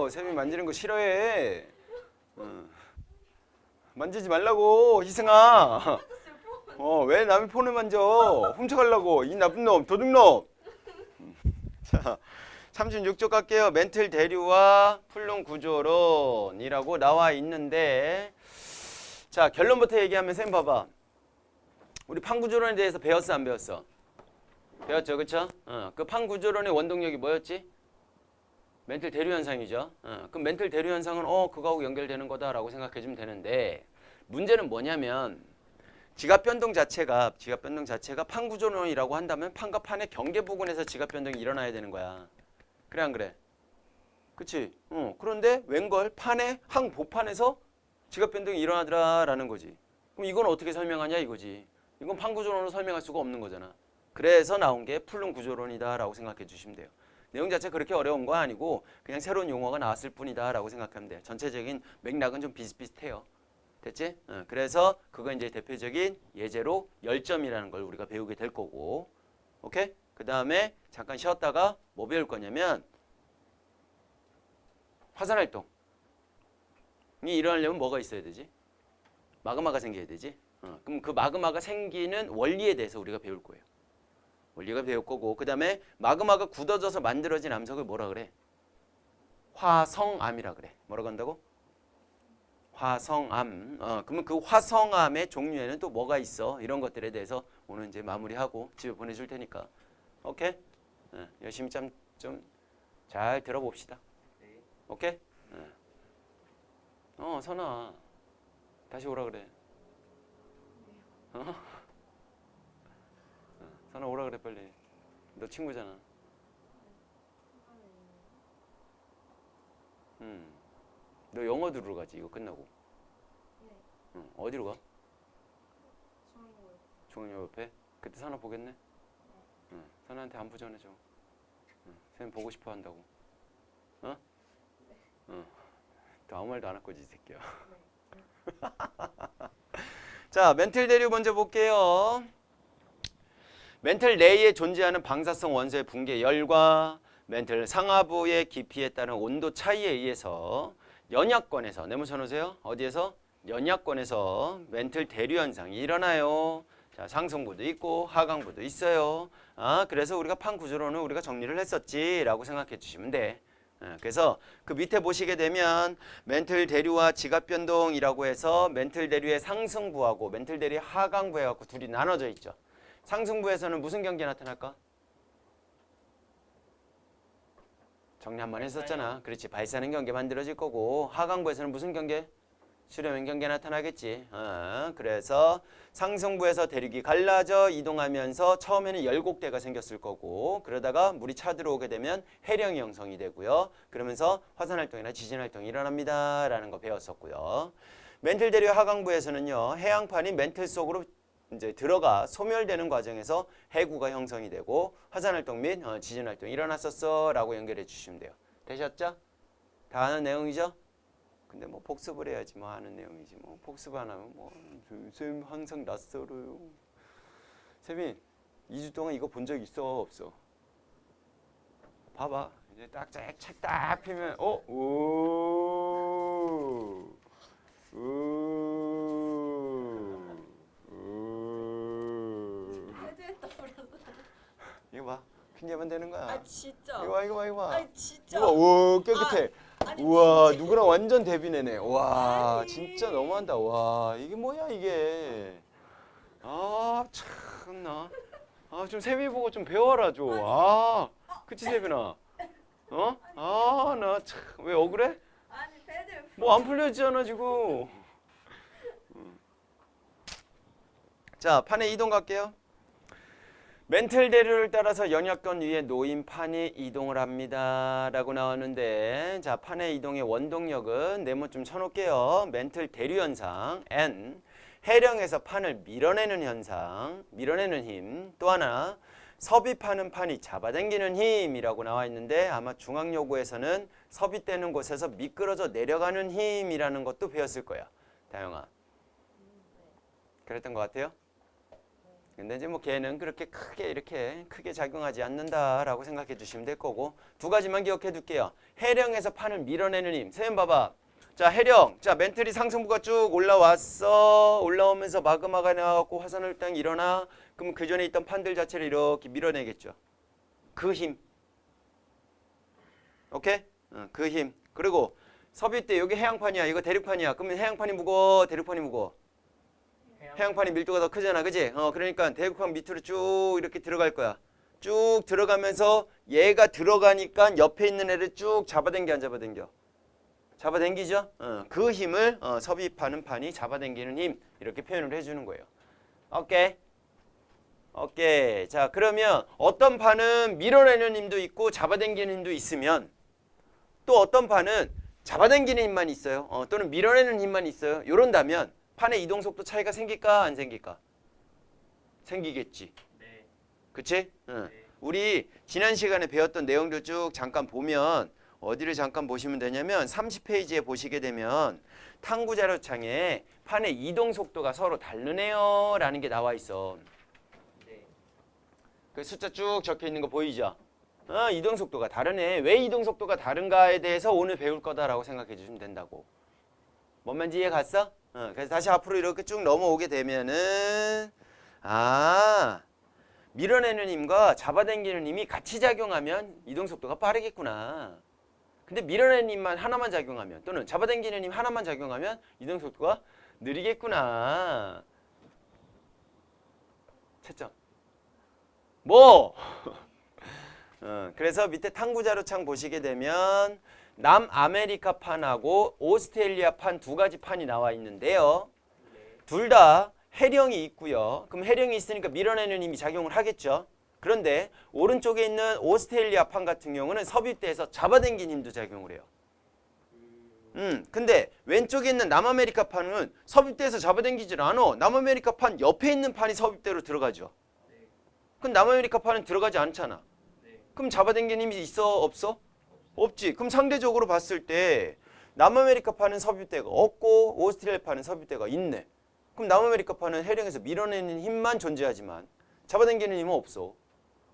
말라고. 쌤이 만지는 거 싫어해. 만지지 말라고, 희승아. 왜 남의 폰을 만져? 훔쳐가려고. 이 나쁜 놈, 도둑놈. 자, 36쪽 갈게요. 멘틀 대류와 풀론 구조론이라고 나와 있는데, 자, 결론부터 얘기하면 쌤 봐봐. 우리 판구조론에 대해서 배웠어, 안 배웠어? 배웠죠, 그쵸? 그 판구조론의 원동력이 뭐였지? 멘틀 대류 현상이죠. 그럼 멘틀 대류 현상은 그거하고 연결되는 거다라고 생각해주면 되는데, 문제는 뭐냐면 지각 변동 자체가 판구조론이라고 한다면 판과 판의 경계 부근에서 지각 변동이 일어나야 되는 거야. 그래 안 그래? 그치? 그런데 웬걸 판의 항보판에서 지각 변동이 일어나더라라는 거지. 그럼 이건 어떻게 설명하냐 이거지. 이건 판구조론으로 설명할 수가 없는 거잖아. 그래서 나온 게 풀론 구조론이다라고 생각해 주시면 돼요. 내용 자체 그렇게 어려운 거 아니고 그냥 새로운 용어가 나왔을 뿐이다라고 생각하면 돼요. 전체적인 맥락은 좀 비슷비슷해요. 됐지? 그래서 그거 이제 대표적인 예제로 열점이라는 걸 우리가 배우게 될 거고, 오케이? 그 다음에 잠깐 쉬었다가 뭐 배울 거냐면 화산 활동이 일어나려면 뭐가 있어야 되지? 마그마가 생겨야 되지. 그럼 그 마그마가 생기는 원리에 대해서 우리가 배울 거예요. 원리가 배울 거고, 그 다음에 마그마가 굳어져서 만들어진 암석을 뭐라 그래? 화성암이라 그래. 뭐라고 한다고? 화성암. 그러면 그 화성암의 종류에는 또 뭐가 있어? 이런 것들에 대해서 오늘 이제 마무리하고 집에 보내줄 테니까. 오케이? 열심히 좀 잘 들어봅시다. 오케이? 선아. 다시 오라 그래. 선아 오라 그래 빨리. 너 친구잖아. 너 영어 들으러 가지 이거 끝나고. 네. 어디로 가? 중앙고요. 중앙역 옆에? 그때 선아 보겠네? 선아한테 안부 전해줘. 쌤 보고 싶어 한다고. 또 아무 말도 안 할 거지 이 새끼야. 자, 멘틀 대류 먼저 볼게요. 멘틀 내에 존재하는 방사성 원소의 붕괴 열과 멘틀 상하부의 깊이에 따른 온도 차이에 의해서 연약권에서, 네모 쳐놓으세요. 어디에서? 연약권에서 멘틀 대류 현상이 일어나요. 자, 상승부도 있고 하강부도 있어요. 그래서 우리가 판 구조로는 우리가 정리를 했었지라고 생각해 주시면 돼. 그래서 그 밑에 보시게 되면 멘틀 대류와 지각 변동이라고 해서 멘틀 대류의 상승부하고 멘틀 대류의 하강부 해갖고 둘이 나눠져 있죠. 상승부에서는 무슨 경계 나타날까? 정리 한번 했었잖아. 그렇지. 발사능 경계 만들어질 거고, 하강부에서는 무슨 경계? 수렴형 경계 나타나겠지. 그래서 상승부에서 대륙이 갈라져 이동하면서 처음에는 열곡대가 생겼을 거고, 그러다가 물이 차들어오게 되면 해령이 형성이 되고요. 그러면서 화산활동이나 지진활동이 일어납니다 라는 거 배웠었고요. 멘틀 대류 하강부에서는요, 해양판이 멘틀 속으로 이제 들어가 소멸되는 과정에서 해구가 형성이 되고 화산활동 및 지진활동이 일어났었어 라고 연결해 주시면 돼요. 되셨죠? 다 아는 내용이죠? 근데 뭐 복습을 해야지 뭐 아는 내용이지 뭐 복습 안 하면 뭐 쌤 항상 낯설어요. 쌤이 2주 동안 이거 본 적 있어 없어? 봐봐 이제 딱 책 딱 펴면 헤드했다 불었어. 이거 봐 핀자만 되는 거야. 아 진짜. 이거 봐. 아니 진짜. 이거 봐. 우와 깨끗해. 아니, 우와 진짜. 누구랑 완전 대비네네. 와 아니. 진짜 너무한다. 와 이게 뭐야 이게. 참나. 좀 세빈이 보고 좀 배워라 좀. 그치 세빈아. 나 참 왜 억울해? 아니 패드. 뭐 안 풀렸잖아 지금. 자 판의 이동 갈게요. 멘틀 대류를 따라서 연약권 위에 놓인 판이 이동을 합니다 라고 나왔는데, 자 판의 이동의 원동력은 네모 좀 쳐놓을게요. 멘틀 대류 현상 N, 해령에서 판을 밀어내는 현상, 밀어내는 힘. 또 하나 섭입하는 판이 잡아당기는 힘이라고 나와 있는데, 아마 중앙요구에서는 섭입되는 곳에서 미끄러져 내려가는 힘이라는 것도 배웠을 거야. 다영아 그랬던 것 같아요? 근데 이제 뭐 걔는 그렇게 크게 작용하지 않는다라고 생각해 주시면 될 거고 두 가지만 기억해 둘게요. 해령에서 판을 밀어내는 힘. 선생님 봐봐. 자, 해령. 자, 멘틀이 상승부가 쭉 올라왔어. 올라오면서 마그마가 나와갖고 화산혈당이 일어나. 그럼 그 전에 있던 판들 자체를 이렇게 밀어내겠죠. 그 힘. 오케이? 그 힘. 그리고 섭입대 여기 해양판이야. 이거 대륙판이야. 그러면 해양판이 무거워, 대륙판이 무거워. 해양판이 밀도가 더 크잖아, 그지? 그러니까 대륙판 밑으로 쭉 이렇게 들어갈 거야. 쭉 들어가면서 얘가 들어가니까 옆에 있는 애를 쭉 잡아당겨, 안 잡아당겨? 잡아당기죠? 그 힘을 섭입하는 판이 잡아당기는 힘 이렇게 표현을 해주는 거예요. 오케이? 오케이. 자, 그러면 어떤 판은 밀어내는 힘도 있고 잡아당기는 힘도 있으면 또 어떤 판은 잡아당기는 힘만 있어요. 또는 밀어내는 힘만 있어요. 이런다면 판의 이동 속도 차이가 생길까 안 생길까? 생기겠지. 네. 그치? 네. 우리 지난 시간에 배웠던 내용들 쭉 잠깐 보면 어디를 잠깐 보시면 되냐면 30페이지에 보시게 되면 탐구 자료창에 판의 이동 속도가 서로 다르네요 라는 게 나와 있어. 네. 그 숫자 쭉 적혀 있는 거 보이죠? 이동 속도가 다르네. 왜 이동 속도가 다른가에 대해서 오늘 배울 거다라고 생각해 주시면 된다고. 뭔 말인지 이해 갔어? 그래서 다시 앞으로 이렇게 쭉 넘어오게 되면은 밀어내는 힘과 잡아당기는 힘이 같이 작용하면 이동 속도가 빠르겠구나. 근데 밀어내는 힘만 하나만 작용하면 또는 잡아당기는 힘 하나만 작용하면 이동 속도가 느리겠구나. 채점. 뭐? 그래서 밑에 탐구 자료창 보시게 되면 남아메리카 판하고 오스트레일리아 판 두 가지 판이 나와 있는데요. 둘 다 해령이 있고요. 그럼 해령이 있으니까 밀어내는 힘이 작용을 하겠죠. 그런데 오른쪽에 있는 오스트레일리아 판 같은 경우는 섭입대에서 잡아당긴 힘도 작용을 해요. 근데 왼쪽에 있는 남아메리카 판은 섭입대에서 잡아당기질 않아. 남아메리카 판 옆에 있는 판이 섭입대로 들어가죠. 그럼 남아메리카 판은 들어가지 않잖아. 그럼 잡아당긴 힘이 있어? 없어? 없지. 그럼 상대적으로 봤을 때 남아메리카 판은 섭입대가 없고 오스트레일리아 판은 섭입대가 있네. 그럼 남아메리카 판은 해령에서 밀어내는 힘만 존재하지만 잡아당기는 힘은 없어.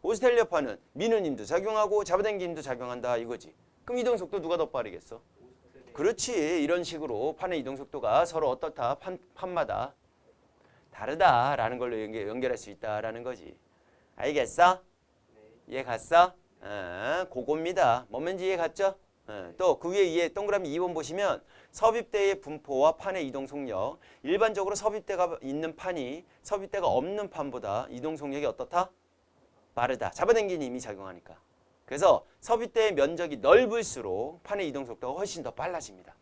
오스트레일리아 판은 미는 힘도 작용하고 잡아당기는 힘도 작용한다 이거지. 그럼 이동 속도 누가 더 빠르겠어? 그렇지. 이런 식으로 판의 이동 속도가 서로 어떻다 판마다 다르다라는 걸로 연결할 수 있다라는 거지. 알겠어? 이해 갔어? 그겁니다. 뭔지 이해 갔죠? 또 그 위에 이해 동그라미 2번 보시면 섭입대의 분포와 판의 이동 속력. 일반적으로 섭입대가 있는 판이 섭입대가 없는 판보다 이동 속력이 어떻다? 빠르다. 잡아당기는 힘이 작용하니까. 그래서 섭입대의 면적이 넓을수록 판의 이동 속도가 훨씬 더 빨라집니다.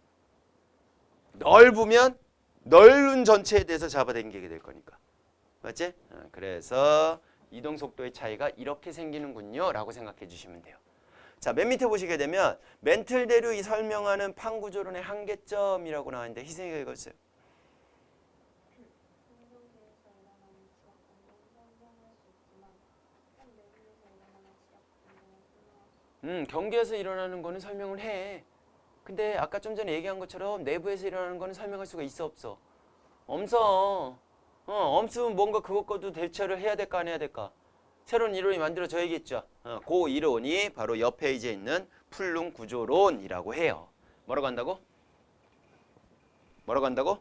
넓으면 넓은 전체에 대해서 잡아당기게 될 거니까. 맞지? 그래서 이동 속도의 차이가 이렇게 생기는군요 라고 생각해 주시면 돼요. 자, 맨 밑에 보시게 되면 멘틀 대륙이 설명하는 판 구조론의 한계점이라고 나왔는데 희생이가 읽었어요. 경계에서 일어나는 거는 설명을 해. 근데 아까 좀 전에 얘기한 것처럼 내부에서 일어나는 거는 설명할 수가 있어 없어? 없어. 없으면 뭔가 그것과도 대처를 해야 될까 안 해야 될까? 새로운 이론이 만들어져야겠죠. 그 이론이 바로 옆 페이지에 있는 풀룸 구조론이라고 해요. 뭐라고 한다고? 뭐라고 한다고?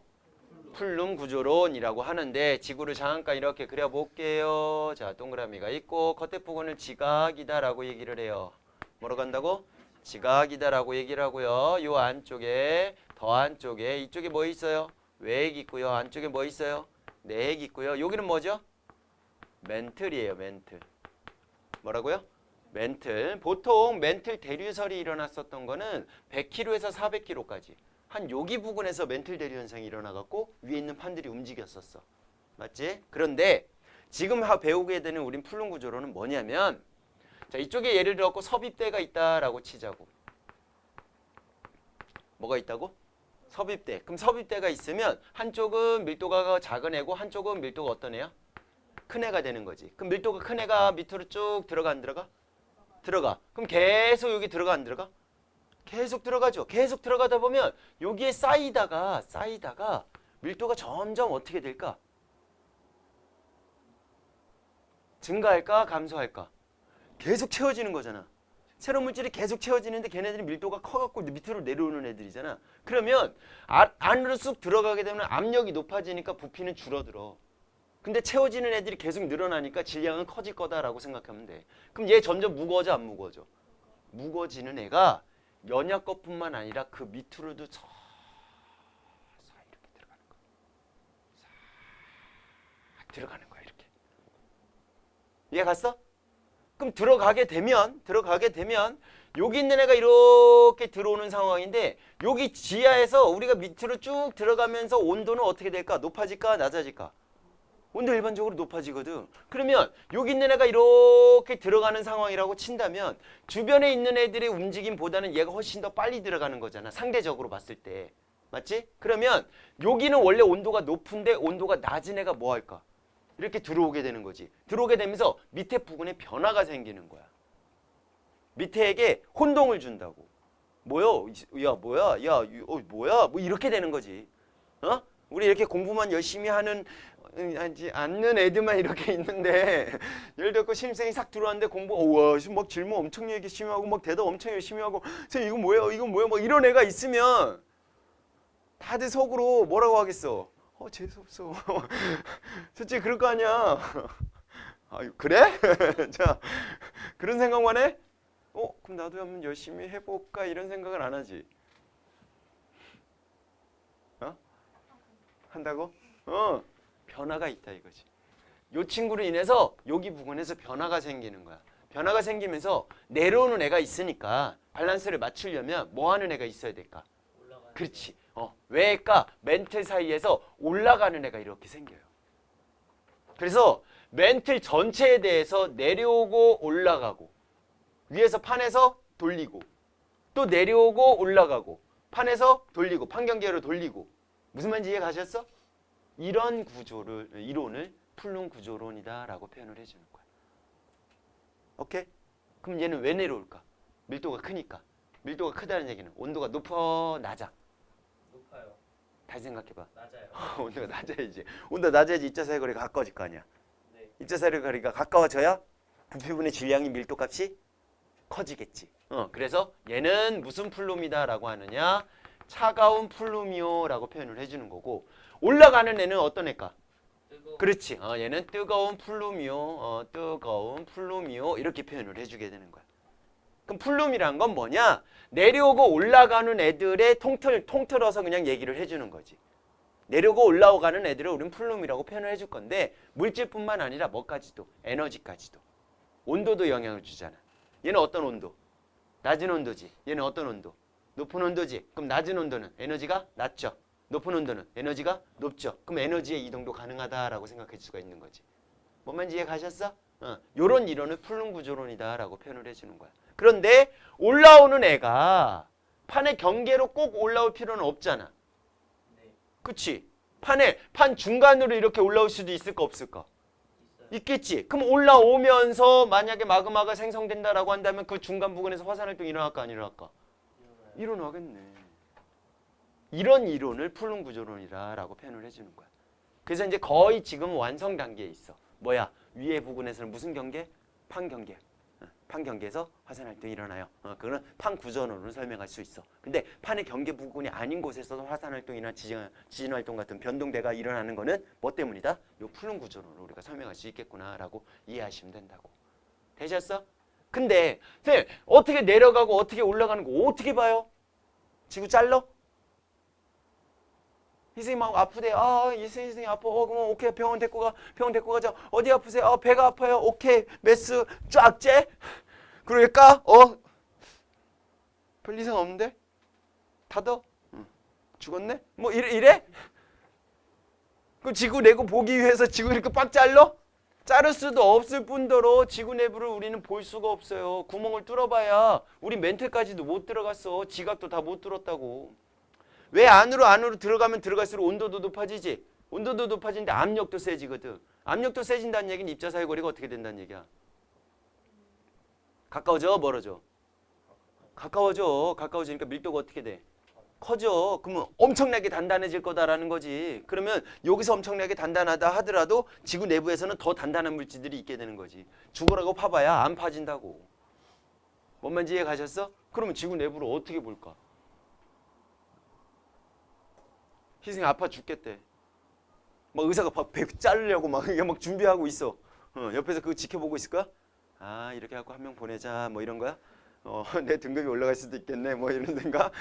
풀룸 구조론이라고 하는데 지구를 잠깐 이렇게 그려볼게요. 자, 동그라미가 있고 겉에 부분을 지각이다라고 얘기를 해요. 뭐라고 한다고? 지각이다라고 얘기를 하고요. 요 안쪽에 더 안쪽에 이쪽에 뭐 있어요? 외액 있고요. 안쪽에 뭐 있어요? 내액 있고요. 여기는 뭐죠? 멘틀이에요. 멘틀. 뭐라고요? 멘틀. 보통 멘틀 대류설이 일어났었던 거는 100km에서 400km까지 한 여기 부근에서 멘틀 대류 현상이 일어나갖고 위에 있는 판들이 움직였었어. 맞지? 그런데 지금 배우게 되는 우린 풀룸 구조로는 뭐냐면 자, 이쪽에 예를 들어서 섭입대가 있다라고 치자고. 뭐가 있다고? 섭입대. 그럼 섭입대가 있으면 한쪽은 밀도가 작은 애고 한쪽은 밀도가 어떤 애야? 큰 애가 되는 거지. 그럼 밀도가 큰 애가 밑으로 쭉 들어가 안 들어가? 들어가. 그럼 계속 여기 들어가 안 들어가? 계속 들어가죠. 계속 들어가다 보면 여기에 쌓이다가 밀도가 점점 어떻게 될까? 증가할까 감소할까? 계속 채워지는 거잖아. 새로운 물질이 계속 채워지는데 걔네들이 밀도가 커갖고 밑으로 내려오는 애들이잖아. 그러면 안으로 쑥 들어가게 되면 압력이 높아지니까 부피는 줄어들어. 근데 채워지는 애들이 계속 늘어나니까 질량은 커질 거다라고 생각하면 돼. 그럼 얘 점점 무거워져 안 무거워져? 무거워지는 애가 연약 것뿐만 아니라 그 밑으로도 서서히 이렇게 들어가는 거야. 싹 들어가는 거야 이렇게. 이해 갔어? 그럼 들어가게 되면 여기 있는 애가 이렇게 들어오는 상황인데 여기 지하에서 우리가 밑으로 쭉 들어가면서 온도는 어떻게 될까? 높아질까? 낮아질까? 온도 일반적으로 높아지거든. 그러면 여기 있는 애가 이렇게 들어가는 상황이라고 친다면 주변에 있는 애들의 움직임보다는 얘가 훨씬 더 빨리 들어가는 거잖아. 상대적으로 봤을 때. 맞지? 그러면 여기는 원래 온도가 높은데 온도가 낮은 애가 뭐 할까? 이렇게 들어오게 되는 거지. 들어오게 되면서 밑에 부분에 변화가 생기는 거야. 밑에에게 혼동을 준다고. 뭐요? 야 뭐야? 야 뭐야? 뭐 이렇게 되는 거지. 어? 우리 이렇게 공부만 열심히 하는 하지 않는 애들만 이렇게 있는데 예를 들어 신입생이 싹 들어왔는데 공부 우와 막 질문 엄청 열심히 하고 막 대답 엄청 열심히 하고 선생님 이건 뭐예요? 이건 뭐예요? 막 이런 애가 있으면 다들 속으로 뭐라고 하겠어? 재수없어. 솔직히 그럴 거 아니야. 아유, 그래? 자, 그런 생각만 해? 그럼 나도 한번 열심히 해볼까? 이런 생각을 안 하지. 한다고? 변화가 있다 이거지. 요 친구로 인해서 여기 부분에서 변화가 생기는 거야. 변화가 생기면서 내려오는 애가 있으니까 밸런스를 맞추려면 뭐 하는 애가 있어야 될까? 그렇지. 왜일까? 멘틀 사이에서 올라가는 애가 이렇게 생겨요. 그래서 멘틀 전체에 대해서 내려오고 올라가고 위에서 판에서 돌리고 또 내려오고 올라가고 판에서 돌리고 판경계로 돌리고 무슨 말인지 이해 가셨어? 이런 구조를 이론을 플룸 구조론이다라고 표현을 해주는 거야. 오케이? 그럼 얘는 왜 내려올까? 밀도가 크니까. 밀도가 크다는 얘기는 온도가 높아 낮아? 높아요. 다시 생각해봐. 낮아요. 온도가 낮아야지. 온도가 낮아야지 입자사의 거리가 가까워질 거 아니야. 네. 입자사의 거리가 가까워져야 부피분의 질량이 밀도값이 커지겠지. 그래서 얘는 무슨 플룸이다라고 하느냐? 차가운 플룸이요라고 표현을 해주는 거고 올라가는 애는 어떤 애일까? 그렇지. 얘는 뜨거운 플룸이요. 뜨거운 플룸이요. 이렇게 표현을 해주게 되는 거야. 그럼 플룸이란 건 뭐냐? 내려오고 올라가는 애들의 통틀어서 그냥 얘기를 해주는 거지. 내려오고 올라오가는 애들을 우리는 플룸이라고 표현을 해줄 건데 물질뿐만 아니라 뭐까지도 에너지까지도 온도도 영향을 주잖아. 얘는 어떤 온도? 낮은 온도지. 얘는 어떤 온도? 높은 온도지. 그럼 낮은 온도는 에너지가 낮죠. 높은 온도는 에너지가 높죠. 그럼 에너지의 이동도 가능하다라고 생각할 수가 있는 거지. 뭔 말인지 이해 가셨어? 요런 이론을 플룸 구조론이다라고 표현을 해주는 거야. 그런데 올라오는 애가 판의 경계로 꼭 올라올 필요는 없잖아. 네. 그치? 판 중간으로 이렇게 올라올 수도 있을까 없을까? 있어요. 있겠지. 그럼 올라오면서 만약에 마그마가 생성된다라고 한다면 그 중간 부근에서 화산활동이 일어날까 안 일어날까? 일어나겠네. 이런 이론을 플룸 구조론이라고 표현을 해주는 거야. 그래서 이제 거의 지금 완성 단계에 있어. 뭐야? 위에 부근에서는 무슨 경계? 판 경계. 판 경계에서 화산 활동이 일어나요. 그거는 판 구조론으로 설명할 수 있어. 근데 판의 경계 부근이 아닌 곳에서도 화산 활동이나 지진 활동 같은 변동대가 일어나는 거는 뭐 때문이다? 요 플룸 구조론으로 우리가 설명할 수 있겠구나라고 이해하시면 된다고. 되셨어? 근데 선생님 어떻게 내려가고 어떻게 올라가는 거 어떻게 봐요? 지구 잘러? 이 선생님 아프대. 이 선생님 아파. 그럼 오케이 병원 데리고 가자. 어디 아프세요? 배가 아파요. 오케이 메스 쫙 째. 그러니까 별 이상 없는데? 닫어? 죽었네? 뭐 이래? 그 지구 내고 보기 위해서 지구 이렇게 빡 잘러? 자를 수도 없을 뿐더러 지구 내부를 우리는 볼 수가 없어요. 구멍을 뚫어봐야 우리 멘틀까지도 못 들어갔어. 지각도 다 못 들었다고. 왜 안으로 들어가면 들어갈수록 온도도 높아지지? 온도도 높아지는데 압력도 세지거든. 압력도 세진다는 얘기는 입자사의 거리가 어떻게 된다는 얘기야? 가까워져? 멀어져? 가까워져. 가까워지니까 밀도가 어떻게 돼? 커져. 그러면 엄청나게 단단해질 거다라는 거지. 그러면 여기서 엄청나게 단단하다 하더라도 지구 내부에서는 더 단단한 물질들이 있게 되는 거지. 죽으라고 파봐야 안 파진다고. 뭔 말인지 이해 가셨어? 그러면 지구 내부를 어떻게 볼까? 희승이 아파 죽겠대. 막 의사가 배 자르려고 막 이게 막 준비하고 있어. 옆에서 그거 지켜보고 있을 거야? 아 이렇게 하고 한 명 보내자 뭐 이런 거야? 내 등급이 올라갈 수도 있겠네 뭐 이런 생각.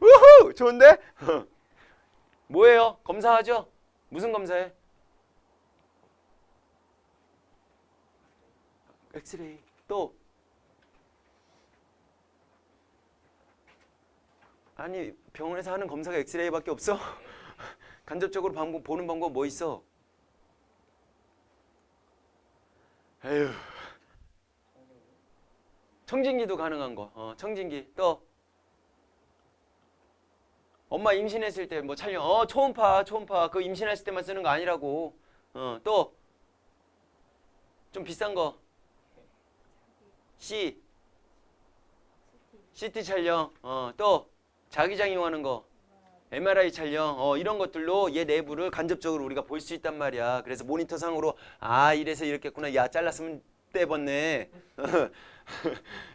우후 좋은데? 뭐예요? 검사하죠? 무슨 검사해? 엑스레이. 또 아니 병원에서 하는 검사가 엑스레이밖에 없어? 간접적으로 보는 방법 뭐 있어? 에휴. 청진기도 가능한 거. 청진기. 또 엄마 임신했을 때 뭐 촬영. 초음파. 그거 임신했을 때만 쓰는 거 아니라고. 또 좀 비싼 거. CT 촬영. 또 자기장 이용하는 거. MRI 촬영. 이런 것들로 얘 내부를 간접적으로 우리가 볼 수 있단 말이야. 그래서 모니터 상으로 이래서 이렇겠구나. 야 잘랐으면 떼봤네.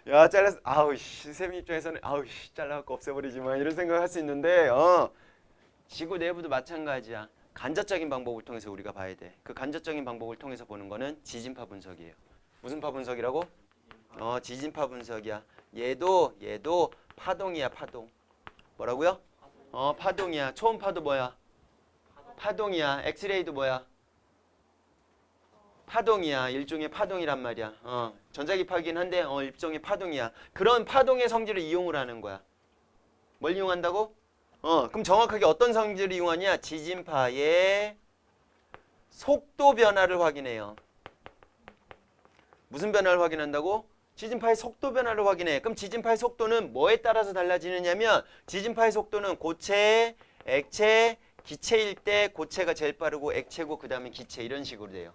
야 잘랐. 아우씨 쌤 입장에서는 아우씨 잘라갖고 없애버리지만 이런 생각할 수 있는데 지구 내부도 마찬가지야. 간접적인 방법을 통해서 우리가 봐야 돼. 그 간접적인 방법을 통해서 보는 거는 지진파 분석이에요. 무슨 파 분석이라고? 지진파 분석이야. 얘도 파동이야 파동. 뭐라고요? 파동이야. 초음파도 뭐야? 파동이야. 엑스레이도 뭐야? 파동이야. 일종의 파동이란 말이야. 전자기파긴 한데 일종의 파동이야. 그런 파동의 성질을 이용을 하는 거야. 뭘 이용한다고? 그럼 정확하게 어떤 성질을 이용하냐? 지진파의 속도 변화를 확인해요. 무슨 변화를 확인한다고? 지진파의 속도 변화를 확인해. 그럼 지진파의 속도는 뭐에 따라서 달라지느냐면 지진파의 속도는 고체, 액체, 기체일 때 고체가 제일 빠르고 액체고 그 다음에 기체 이런 식으로 돼요.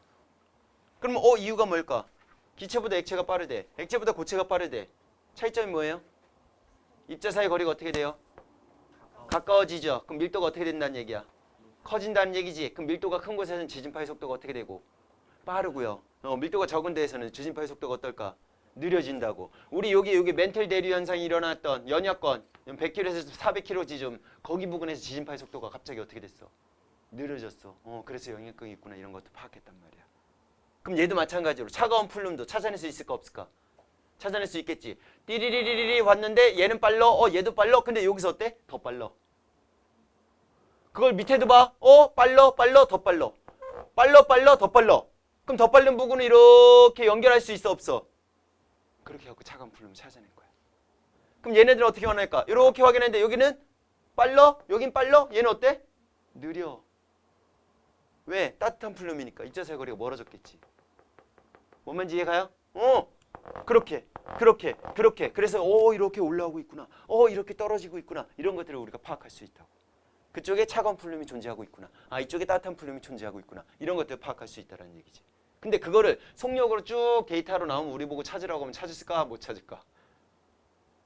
그럼 이유가 뭘까? 기체보다 액체가 빠르대. 액체보다 고체가 빠르대. 차이점이 뭐예요? 입자 사이 거리가 어떻게 돼요? 가까워지죠. 그럼 밀도가 어떻게 된다는 얘기야? 커진다는 얘기지. 그럼 밀도가 큰 곳에서는 지진파의 속도가 어떻게 되고? 빠르고요. 밀도가 적은 데에서는 지진파의 속도가 어떨까? 느려진다고. 우리 여기 멘틀 대류 현상이 일어났던 연약권 100km에서 400km 지점 거기 부근에서 지진파의 속도가 갑자기 어떻게 됐어? 느려졌어. 그래서 영향력이 있구나 이런 것도 파악했단 말이야. 그럼 얘도 마찬가지로 차가운 플룸도 찾아낼 수 있을까 없을까? 찾아낼 수 있겠지. 띠리리리리 왔는데 얘는 빨라. 얘도 빨라. 근데 여기서 어때? 더 빨라. 그걸 밑에도 봐. 빨라 더 빨라. 빨라 더 빨라. 그럼 더 빠른 부분을 이렇게 연결할 수 있어 없어? 그렇게 하고 차가운 플룸을 찾아낼 거야. 그럼 얘네들은 어떻게 확인할까? 이렇게 확인했는데 여기는 빨라? 여긴 빨라? 얘는 어때? 느려. 왜? 따뜻한 플룸이니까 입자사이 거리가 멀어졌겠지. 뭔 말인지 이해가요? 그렇게. 그래서 이렇게 올라오고 있구나. 이렇게 떨어지고 있구나. 이런 것들을 우리가 파악할 수 있다고. 그쪽에 차가운 플룸이 존재하고 있구나. 이쪽에 따뜻한 플룸이 존재하고 있구나. 이런 것들을 파악할 수 있다는 얘기지. 근데 그거를 속력으로 쭉 데이터로 나오면 우리 보고 찾으라고 하면 찾을까? 못 찾을까?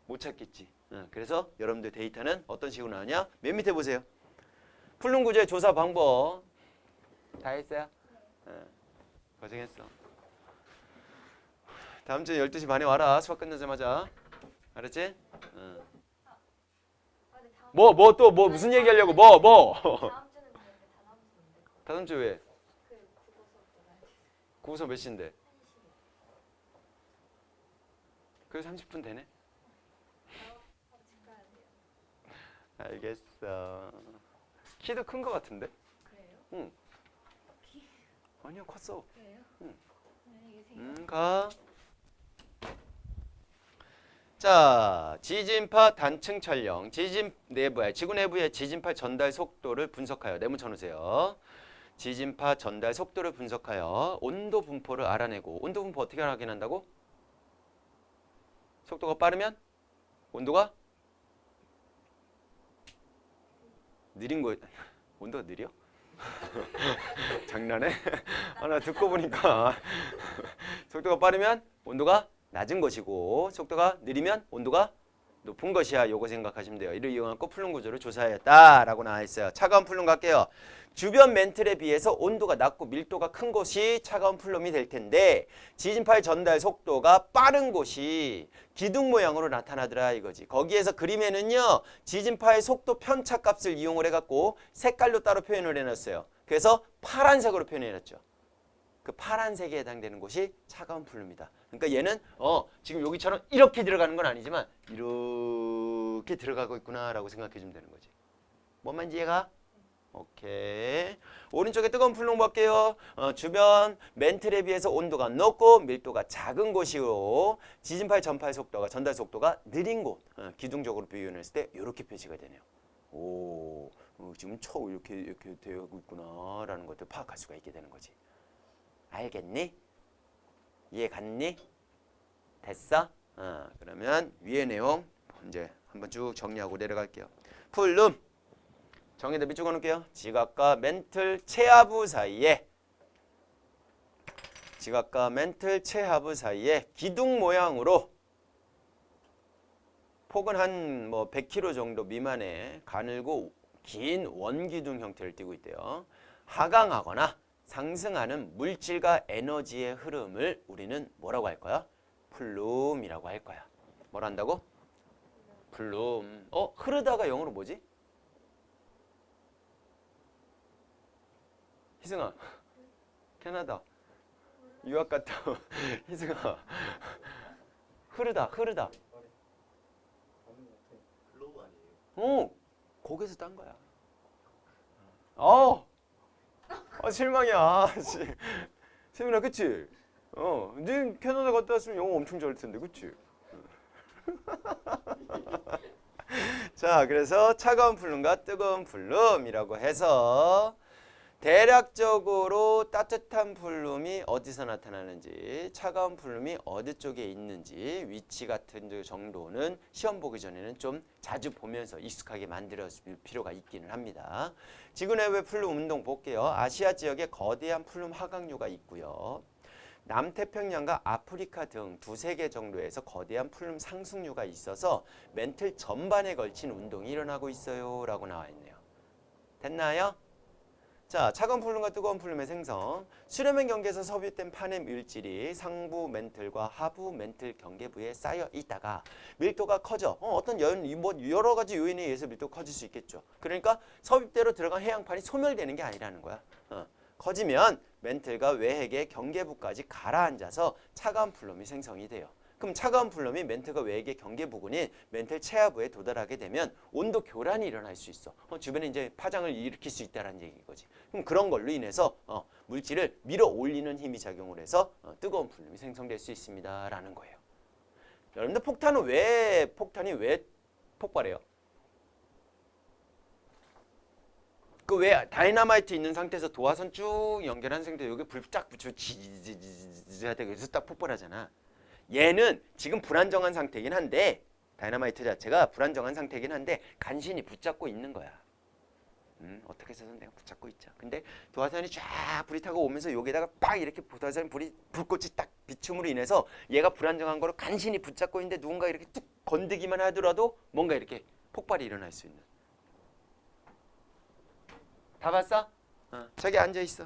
못 찾겠지. 그래서 여러분들 데이터는 어떤 식으로 나오냐? 맨 밑에 보세요. 플룸 구조의 조사 방법. 다 했어요? 고생했어. 다음 주에 12시 반에 와라. 수업 끝나자마자. 알았지? 뭐 무슨 얘기 하려고? 뭐? 다음 주는 되는데 다음 주인데. 다음 주 왜? 그 국어 수업 들어야 돼. 국어서 몇 시인데? 그래서 30분 되네? 집 가야 돼요. 알겠어. 키도 큰 거 같은데? 그래요? 응. 아니야 컸어. 그래요? 응. 안녕히 계세요. 가. 자, 지진파 단층 촬영. 지구 내부의 지진파 전달 속도를 분석하여 네모 쳐놓으세요. 지진파 전달 속도를 분석하여 온도 분포를 알아내고 온도 분포 어떻게 확인한다고? 속도가 빠르면 온도가 느린 거 온도가 느려? 장난해? 나 듣고 보니까 속도가 빠르면 온도가 낮은 것이고 속도가 느리면 온도가 높은 것이야. 요거 생각하시면 돼요. 이를 이용하고 플룸 구조를 조사하였다라고 나와 있어요. 차가운 플룸 갈게요. 주변 멘틀에 비해서 온도가 낮고 밀도가 큰 곳이 차가운 플룸이 될 텐데 지진파의 전달 속도가 빠른 곳이 기둥 모양으로 나타나더라 이거지. 거기에서 그림에는요. 지진파의 속도 편차 값을 이용을 해갖고 색깔로 따로 표현을 해놨어요. 그래서 파란색으로 표현해놨죠. 그 파란색에 해당되는 곳이 차가운 플룸이다. 그러니까 얘는 지금 여기처럼 이렇게 들어가는 건 아니지만 이렇게 들어가고 있구나라고 생각해 주면 되는 거지. 뭔 말인지 이해가? 오케이. 오른쪽에 뜨거운 플룸 볼게요. 주변 멘틀에 비해서 온도가 높고 밀도가 작은 곳이고 지진파의 전달 속도가 느린 곳. 기둥적으로 표현했을 때 이렇게 표시가 되네요. 오, 지금 이렇게 되고 있구나라는 것들 파악할 수가 있게 되는 거지. 알겠니? 이해 갔니? 됐어? 그러면 위의 내용 이제 한번 쭉 정리하고 내려갈게요. 플룸 정의 대비 적어놓을게요. 지각과 멘틀 체하부 사이에 기둥 모양으로 폭은 한 100km 정도 미만의 가늘고 긴 원기둥 형태를 띠고 있대요. 하강하거나 상승하는 물질과 에너지의 흐름을 우리는 뭐라고 할 거야? 플룸이라고 할 거야. 뭐라 한다고? 플룸. 흐르다가 영어로 뭐지? 희승아, 캐나다 유학 갔다 희승아, 흐르다. 글로브 아니에요? 거기서 딴 거야. 실망이야. 세민아, 그치? 네 캐나다 갔다 왔으면 영어 엄청 잘할 텐데, 그치? 자, 그래서 차가운 플룸과 뜨거운 플룸이라고 해서 대략적으로 따뜻한 플룸이 어디서 나타나는지, 차가운 플룸이 어디 쪽에 있는지 위치 같은 정도는 시험 보기 전에는 좀 자주 보면서 익숙하게 만들어줄 필요가 있기는 합니다. 지구내외 플룸 운동 볼게요. 아시아 지역에 거대한 플룸 하강류가 있고요. 남태평양과 아프리카 등 두세 개 정도에서 거대한 플룸 상승류가 있어서 멘틀 전반에 걸친 운동이 일어나고 있어요 라고 나와 있네요. 됐나요? 자, 차가운 플룸과 뜨거운 플룸의 생성. 수렴의 경계에서 섭입된 판의 물질이 상부 멘틀과 하부 멘틀 경계부에 쌓여 있다가 밀도가 커져. 어떤 여러 가지 요인에 의해서 밀도가 커질 수 있겠죠. 그러니까 섭입대로 들어간 해양판이 소멸되는 게 아니라는 거야. 커지면 멘틀과 외핵의 경계부까지 가라앉아서 차가운 플룸이 생성이 돼요. 그럼 차가운 플룸이 멘틀과 외핵의 경계 부근인 멘틀 체하부에 도달하게 되면 온도 교란이 일어날 수 있어. 주변에 이제 파장을 일으킬 수 있다는 얘기인 거지. 그럼 그런 걸로 인해서 물질을 밀어 올리는 힘이 작용을 해서 뜨거운 플룸이 생성될 수 있습니다라는 거예요. 여러분들 폭탄이 왜 폭발해요? 그 왜 다이너마이트 있는 상태에서 도화선 쭉 연결한 상태에 여기 불 쫙 붙여 지지지지지하다 그래서 딱 폭발하잖아. 얘는 지금 불안정한 상태긴 한데 다이너마이트 자체가 불안정한 상태긴 한데 간신히 붙잡고 있는 거야. 어떻게 해서든 내가 붙잡고 있죠. 근데 도화선이 쫙 불이 타고 오면서 여기다가 빡 이렇게 도화선 불꽃이 딱 비춤으로 인해서 얘가 불안정한 거를 간신히 붙잡고 있는데 누군가 이렇게 뚝 건드기만 하더라도 뭔가 이렇게 폭발이 일어날 수 있는. 다 봤어? 저기 앉아 있어.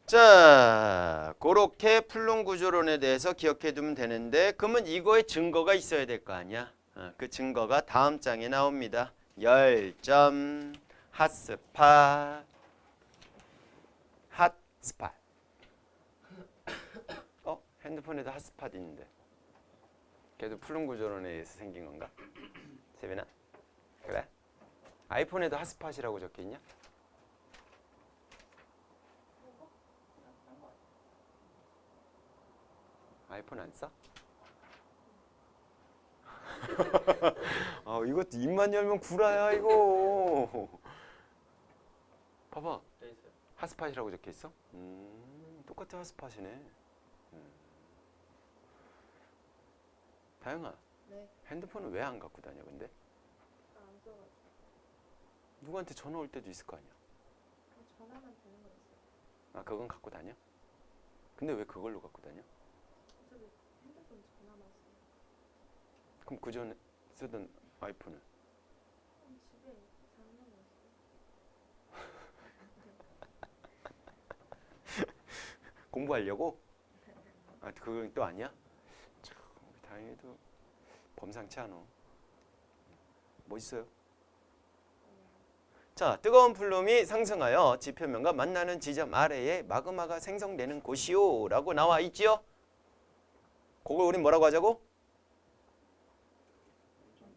자, 그렇게 플룸 구조론에 대해서 기억해 두면 되는데 그러면 이거에 증거가 있어야 될 거 아니야. 그 증거가 다음 장에 나옵니다. 열점, 핫스팟, 핫스팟. 핸드폰에도 핫스팟 있는데 걔도 플룸 구조론에 의해서 생긴 건가? 세빈아? 그래? 아이폰에도 핫스팟이라고 적혀있냐? 아이폰 안 써? 이것도 입만 열면 구라야 이거. 봐봐. 돼 있어요. 핫스팟이라고 적혀있어? 똑같은 핫스팟이네. 다영아, 네. 핸드폰은 왜 안 갖고 다녀 근데? 안 써가지고. 누구한테 전화 올 때도 있을 거 아니야? 전화만 되는 거 있어요. 그건 갖고 다녀? 근데 왜 그걸로 갖고 다녀? 어차피 핸드폰 전화만 써요. 그럼 그 전에 쓰던 아이폰은? 집에 장난만 써요. 공부하려고? 아, 그건 또 아니야? 참, 다행히도 범상치 않아. 멋있어요. 자, 뜨거운 플룸이 상승하여 지표면과 만나는 지점 아래에 마그마가 생성되는 곳이요 라고 나와 있지요. 그걸 우린 뭐라고 하자고?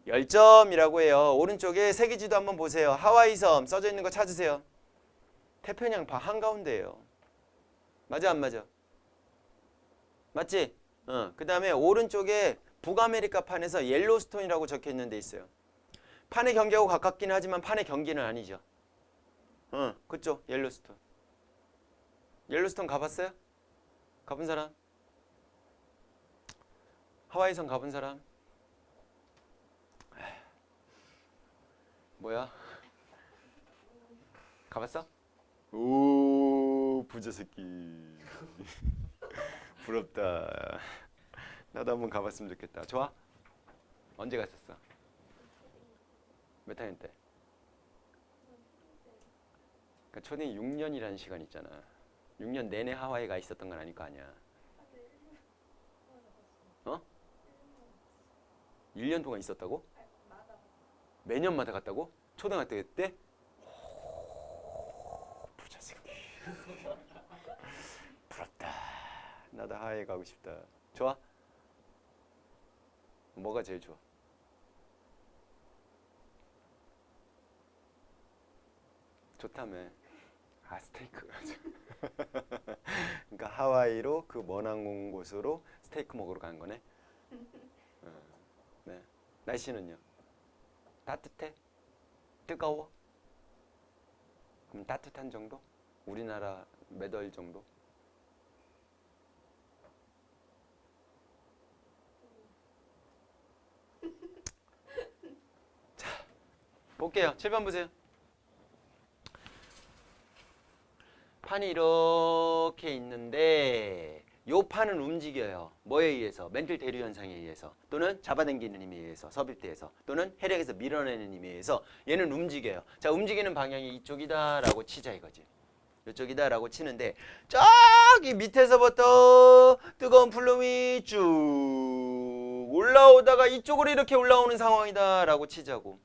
열점이라고 해요. 오른쪽에 세계지도 한번 보세요. 하와이 섬 써져 있는 거 찾으세요. 태평양 바 한가운데예요. 맞아 안 맞아? 맞지? 그 다음에 오른쪽에 북아메리카 판에서 옐로스톤이라고 적혀 있는 데 있어요. 판의 경계하고 가깝긴 하지만 판의 경계는 아니죠. 그쪽 옐로스톤. 옐로스톤 가봤어요? 가본 사람? 하와이섬 가본 사람? 뭐야? 가봤어? 오, 부자 새끼. 부럽다. 나도 한번 가봤으면 좋겠다. 좋아? 언제 갔었어? 몇 학년 때? 그러니까 초딩 6년이라는 시간 있잖아. 6년 내내 하와이 가 있었던 건 아닐 거 아니야. 어? 1년 동안 있었다고? 매년마다 갔다고? 초등학교 때? 오, 부자 새끼. 부럽다. 나도 하와이 가고 싶다. 좋아? 뭐가 제일 좋아? 좋다며. 아, 스테이크. 그러니까 하와이로 그 먼 곳으로 스테이크 먹으러 간 거네. 네. 날씨는요? 따뜻해? 뜨거워? 그럼 따뜻한 정도? 우리나라 몇 월 정도? 자, 볼게요. 7번 보세요. 판이 이렇게 있는데 요 판은 움직여요. 뭐에 의해서? 멘틀 대류 현상에 의해서 또는 잡아당기는 힘에 의해서 섭입대에서 또는 해력에서 밀어내는 힘에 의해서 얘는 움직여요. 자, 움직이는 방향이 이쪽이다라고 치자 이거지. 이쪽이다라고 치는데 저기 밑에서부터 뜨거운 플룸이 쭉 올라오다가 이쪽으로 이렇게 올라오는 상황이다라고 치자고.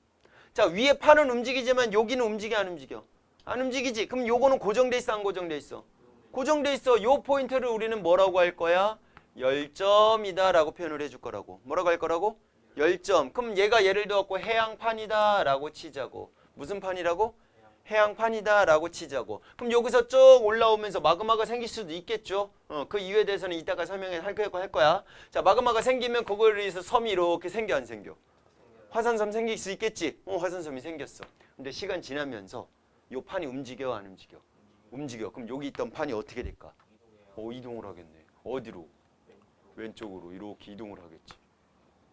자, 위에 판은 움직이지만 여기는 움직여 안 움직여? 안 움직이지. 그럼 요거는 고정돼 있어 안 고정돼 있어? 고정돼 있어. 요 포인트를 우리는 뭐라고 할 거야? 열점이다 라고 표현을 해줄 거라고. 뭐라고 할 거라고? 열점. 그럼 얘가 예를 들어서 해양판이다 라고 치자고. 무슨 판이라고? 해양판이다 라고 치자고. 그럼 여기서 쭉 올라오면서 마그마가 생길 수도 있겠죠. 그 이유에 대해서는 이따가 설명할 거야. 자, 마그마가 생기면 그거를 위해서 섬이 이렇게 생겨 안 생겨? 화산섬 생길 수 있겠지. 화산섬이 생겼어. 근데 시간 지나면서 요 판이 움직여 안 움직여? 움직여. 그럼 여기 있던 판이 어떻게 될까? 이동을 하겠네. 어디로? 왼쪽으로 이렇게 이동을 하겠지.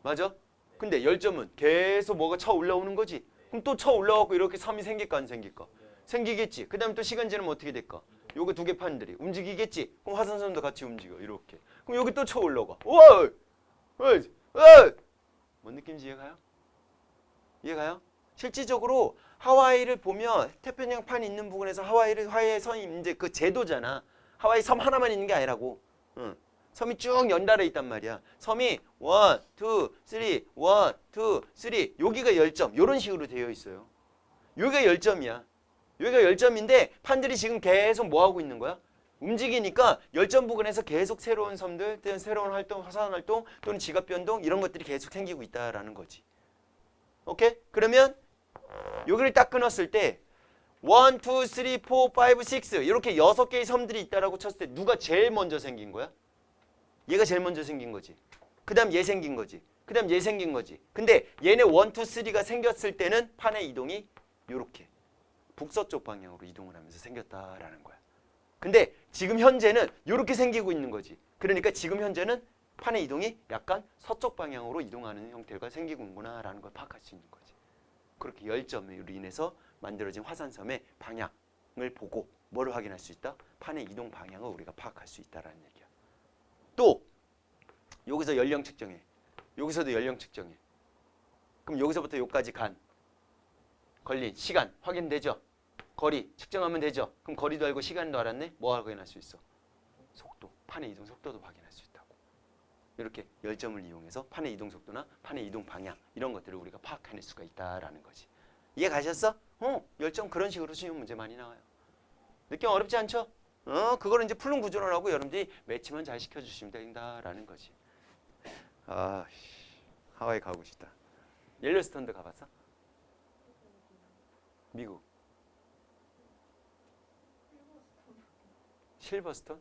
맞아? 근데 열점은 계속 뭐가 쳐 올라오는 거지. 그럼 또 쳐 올라가고 이렇게 섬이 생길까 안 생길까? 생기겠지. 그 다음에 또 시간 지나면 어떻게 될까? 요거 두 개 판들이 움직이겠지. 그럼 화산섬도 같이 움직여. 이렇게. 그럼 여기 또 쳐 올라가. 우와! 뭔 느낌인지 이해가요? 이해가요? 실질적으로 하와이를 보면 태평양 판이 있는 부분에서 하와이의 섬이 이제 그 제도잖아. 하와이 섬 하나만 있는 게 아니라고. 섬이 쭉 연달아 있단 말이야. 섬이 1, 2, 3, 1, 2, 3 여기가 열점. 이런 식으로 되어 있어요. 여기가 열점이야. 여기가 열점인데 판들이 지금 계속 뭐 하고 있는 거야? 움직이니까 열점 부근에서 계속 새로운 섬들, 새로운 활동, 화산 활동 또는 지각 변동 이런 것들이 계속 생기고 있다라는 거지. 오케이? 그러면 여기를 딱 끊었을 때 1, 2, 3, 4, 5, 6 이렇게 6개의 섬들이 있다라고 쳤을 때 누가 제일 먼저 생긴 거야? 얘가 제일 먼저 생긴 거지. 그 다음 얘 생긴 거지. 그 다음 얘 생긴 거지. 근데 얘네 1, 2, 3가 생겼을 때는 판의 이동이 이렇게 북서쪽 방향으로 이동을 하면서 생겼다라는 거야. 근데 지금 현재는 이렇게 생기고 있는 거지. 그러니까 지금 현재는 판의 이동이 약간 서쪽 방향으로 이동하는 형태가 생기고 있구나라는 걸 파악할 수 있는 거지. 그렇게 열점으로 인해서 만들어진 화산섬의 방향을 보고 뭐를 확인할 수 있다? 판의 이동 방향을 우리가 파악할 수 있다라는 얘기야. 또 여기서 연령 측정해. 여기서도 연령 측정해. 그럼 여기서부터 여기까지 간 걸린 시간 확인되죠? 거리 측정하면 되죠? 그럼 거리도 알고 시간도 알았네? 뭐 확인할 수 있어? 속도, 판의 이동 속도도 확인할 수 있다고. 이렇게 열점을 이용해서 판의 이동 속도나 판의 이동 방향 이런 것들을 우리가 파악해낼 수가 있다라는 거지. 이해 가셨어? 열점 그런 식으로 시험 문제 많이 나와요. 느낌 어렵지 않죠? 그거를 이제 풀른 구조론하고 여러분들이 매치만 잘 시켜주시면 된다라는 거지. 아, 하와이 가고 싶다. 옐로스톤도 가봤어? 미국. 실버스톤?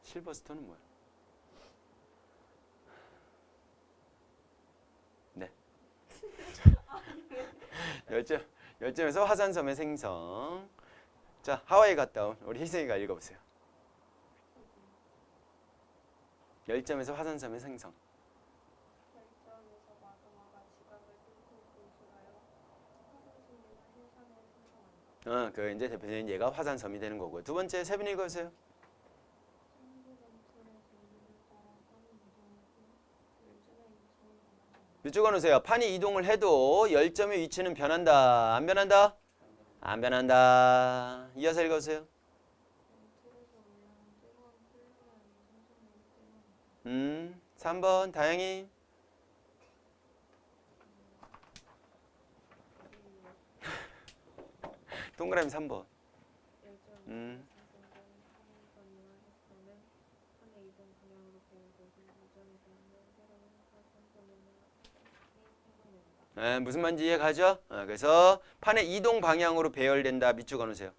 실버스톤은 뭐야? 네. 열점에서 화산섬의 생성. 자, 하와이 갔다 온 우리 희승이가 읽어보세요. 열점에서 화산섬의 생성. 열점에서 마그마가 지각을 뚫고 분출하여 화산섬이나 해산을 생성한다. 그 이제 대표적인 얘가 화산섬이 되는 거고요. 두 번째 세빈이 읽어보세요. 이쪽으로 오세요. 판이 이동을 해도 열점의 위치는 변한다. 안 변한다? 안 변한다. 이어서 읽어보세요. 3번 다영이. 동그라미 3번. 무슨 말인지 이해 가죠? 그래서 판의 이동 방향으로 배열된다. 밑줄 그어놓으세요.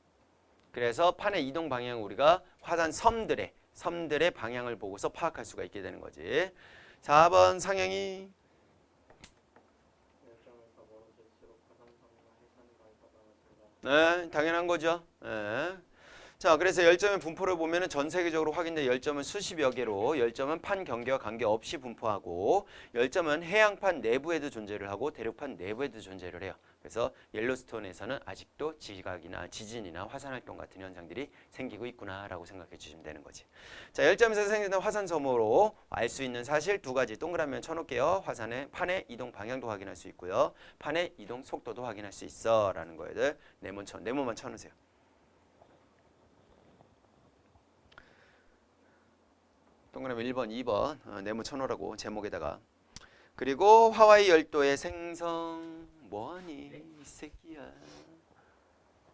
그래서 판의 이동 방향 우리가 화산 섬들의 방향을 보고서 파악할 수가 있게 되는 거지. 4번 상영이. 네, 당연한 거죠. 네. 자, 그래서 열점의 분포를 보면은 전 세계적으로 확인된 열점은 수십여 개로, 열점은 판 경계와 관계없이 분포하고, 열점은 해양판 내부에도 존재를 하고 대륙판 내부에도 존재를 해요. 그래서 옐로스톤에서는 아직도 지각이나 지진이나 화산 활동 같은 현상들이 생기고 있구나라고 생각해 주시면 되는 거지. 자, 열점에서 생기는 화산섬으로 알 수 있는 사실 두 가지 동그라미에 쳐놓을게요. 화산의 판의 이동 방향도 확인할 수 있고요. 판의 이동 속도도 확인할 수 있어라는 거에들 네모만 쳐놓으세요. 동그라미 1번, 2번 네모 쳐놓으라고 제목에다가. 그리고 하와이 열도의 생성. 뭐하니 이 새끼야.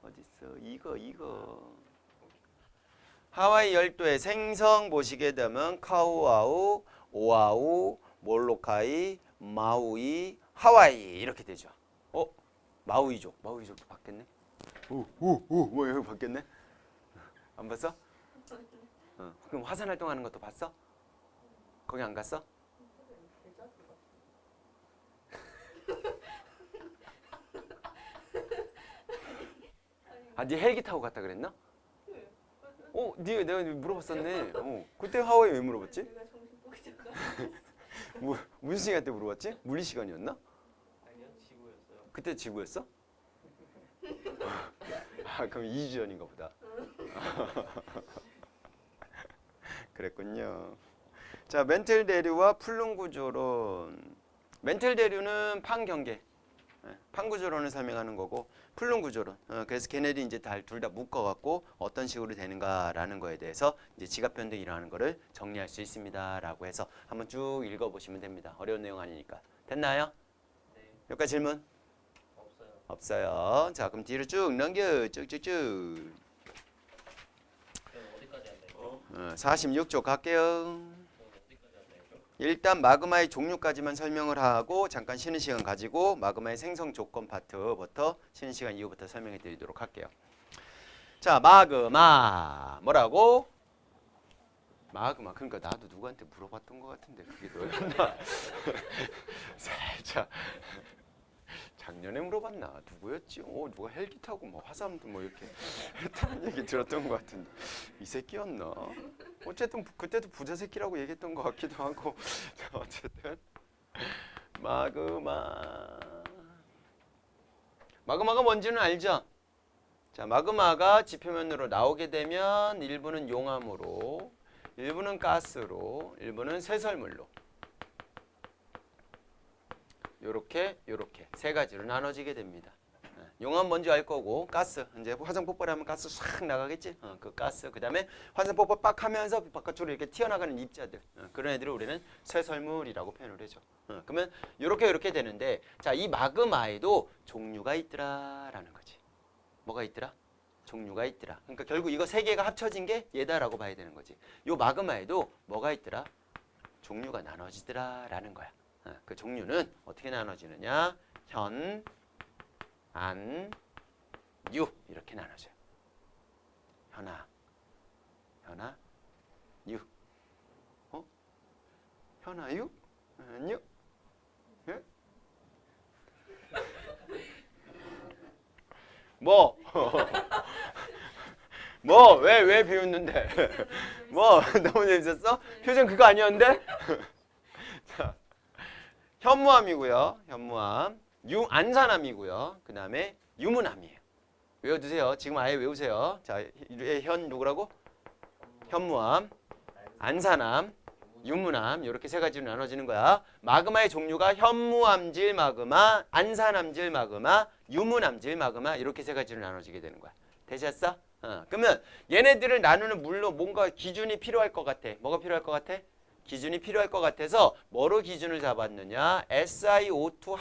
어딨어? 이거. 하와이 열도의 생성 보시게 되면 카우아우, 오아우, 몰로카이, 마우이, 하와이 이렇게 되죠. 마우이족도 바뀌었네. 뭐 여기 바뀌었네. 안 봤어? 그럼 화산 활동하는 것도 봤어? 거기 안 갔어? 네 헬기 타고 갔다 그랬나? 내가 물어봤었네. 그때 하와이 왜 물어봤지? 내가 정신보기잖아. 무슨 시간 때 물어봤지? 물리 시간이었나? 아니요, 지구였어요. 그때 지구였어? 그럼 2주 전인가 보다. 그랬군요. 자, 멘틀 대류와 풀룬 구조론. 멘틀 대류는 판 경계, 판 구조론을 설명하는 거고, 풀룬 구조론. 그래서 걔네들이 이제 둘 다 묶어갖고 어떤 식으로 되는가라는 거에 대해서 이제 지각 변동이 일어나는 거를 정리할 수 있습니다라고 해서 한번 쭉 읽어보시면 됩니다. 어려운 내용 아니니까. 됐나요? 네. 여기까지 질문? 없어요. 없어요. 자, 그럼 뒤로 쭉 넘겨. 쭉쭉쭉. 그럼 어디까지 한다고요? 46쪽 갈게요. 그럼 어디까지 한다고요? 일단 마그마의 종류까지만 설명을 하고 잠깐 쉬는 시간 가지고 마그마의 생성 조건 파트부터 쉬는 시간 이후부터 설명해 드리도록 할게요. 자, 마그마 뭐라고? 마그마. 그러니까 나도 누구한테 물어봤던 것 같은데 그게 너였나? 살짝 작년에 물어봤나? 누구였지? 누가 헬기 타고 뭐 화산도 뭐 이렇게 했다는 얘기 들었던 것 같은데 이 새끼였나? 어쨌든 그때도 부자 새끼라고 얘기했던 것 같기도 하고. 자, 어쨌든 마그마가 뭔지는 알죠? 자, 마그마가 지표면으로 나오게 되면 일부는 용암으로, 일부는 가스로, 일부는 쇠설물로 요렇게 세 가지로 나눠지게 됩니다. 용암 뭔지 알 거고 가스 이제 화산 폭발하면 가스 싹 나가겠지. 그 가스 그다음에 화산 폭발 빡 하면서 바깥으로 이렇게 튀어나가는 입자들 그런 애들을 우리는 쇠설물이라고 표현을 해줘. 그러면 요렇게 되는데 자, 이 마그마에도 종류가 있더라라는 거지. 뭐가 있더라? 종류가 있더라. 그러니까 결국 이거 세 개가 합쳐진 게 얘다라고 봐야 되는 거지. 요 마그마에도 뭐가 있더라? 종류가 나눠지더라라는 거야. 그 종류는 어떻게 나눠지느냐? 현, 안, 유 이렇게 나눠져요. 현아, 유. 현아, 유? 유? 예? 뭐? 뭐? 왜 비웃는데? 뭐? 너무 재밌었어? 표정 그거 아니었는데? 자, 현무암이고요. 현무암. 안산암이고요. 그 다음에 유문암이에요. 외워두세요. 지금 아예 외우세요. 자, 현 누구라고? 현무암, 안산암, 유문암 이렇게 세 가지로 나눠지는 거야. 마그마의 종류가 현무암질 마그마, 안산암질 마그마, 유문암질 마그마 이렇게 세 가지로 나눠지게 되는 거야. 되셨어? 그러면 얘네들을 나누는 물로 뭔가 기준이 필요할 것 같아. 뭐가 필요할 것 같아? 기준이 필요할 것 같아서 뭐로 기준을 잡았느냐? SiO2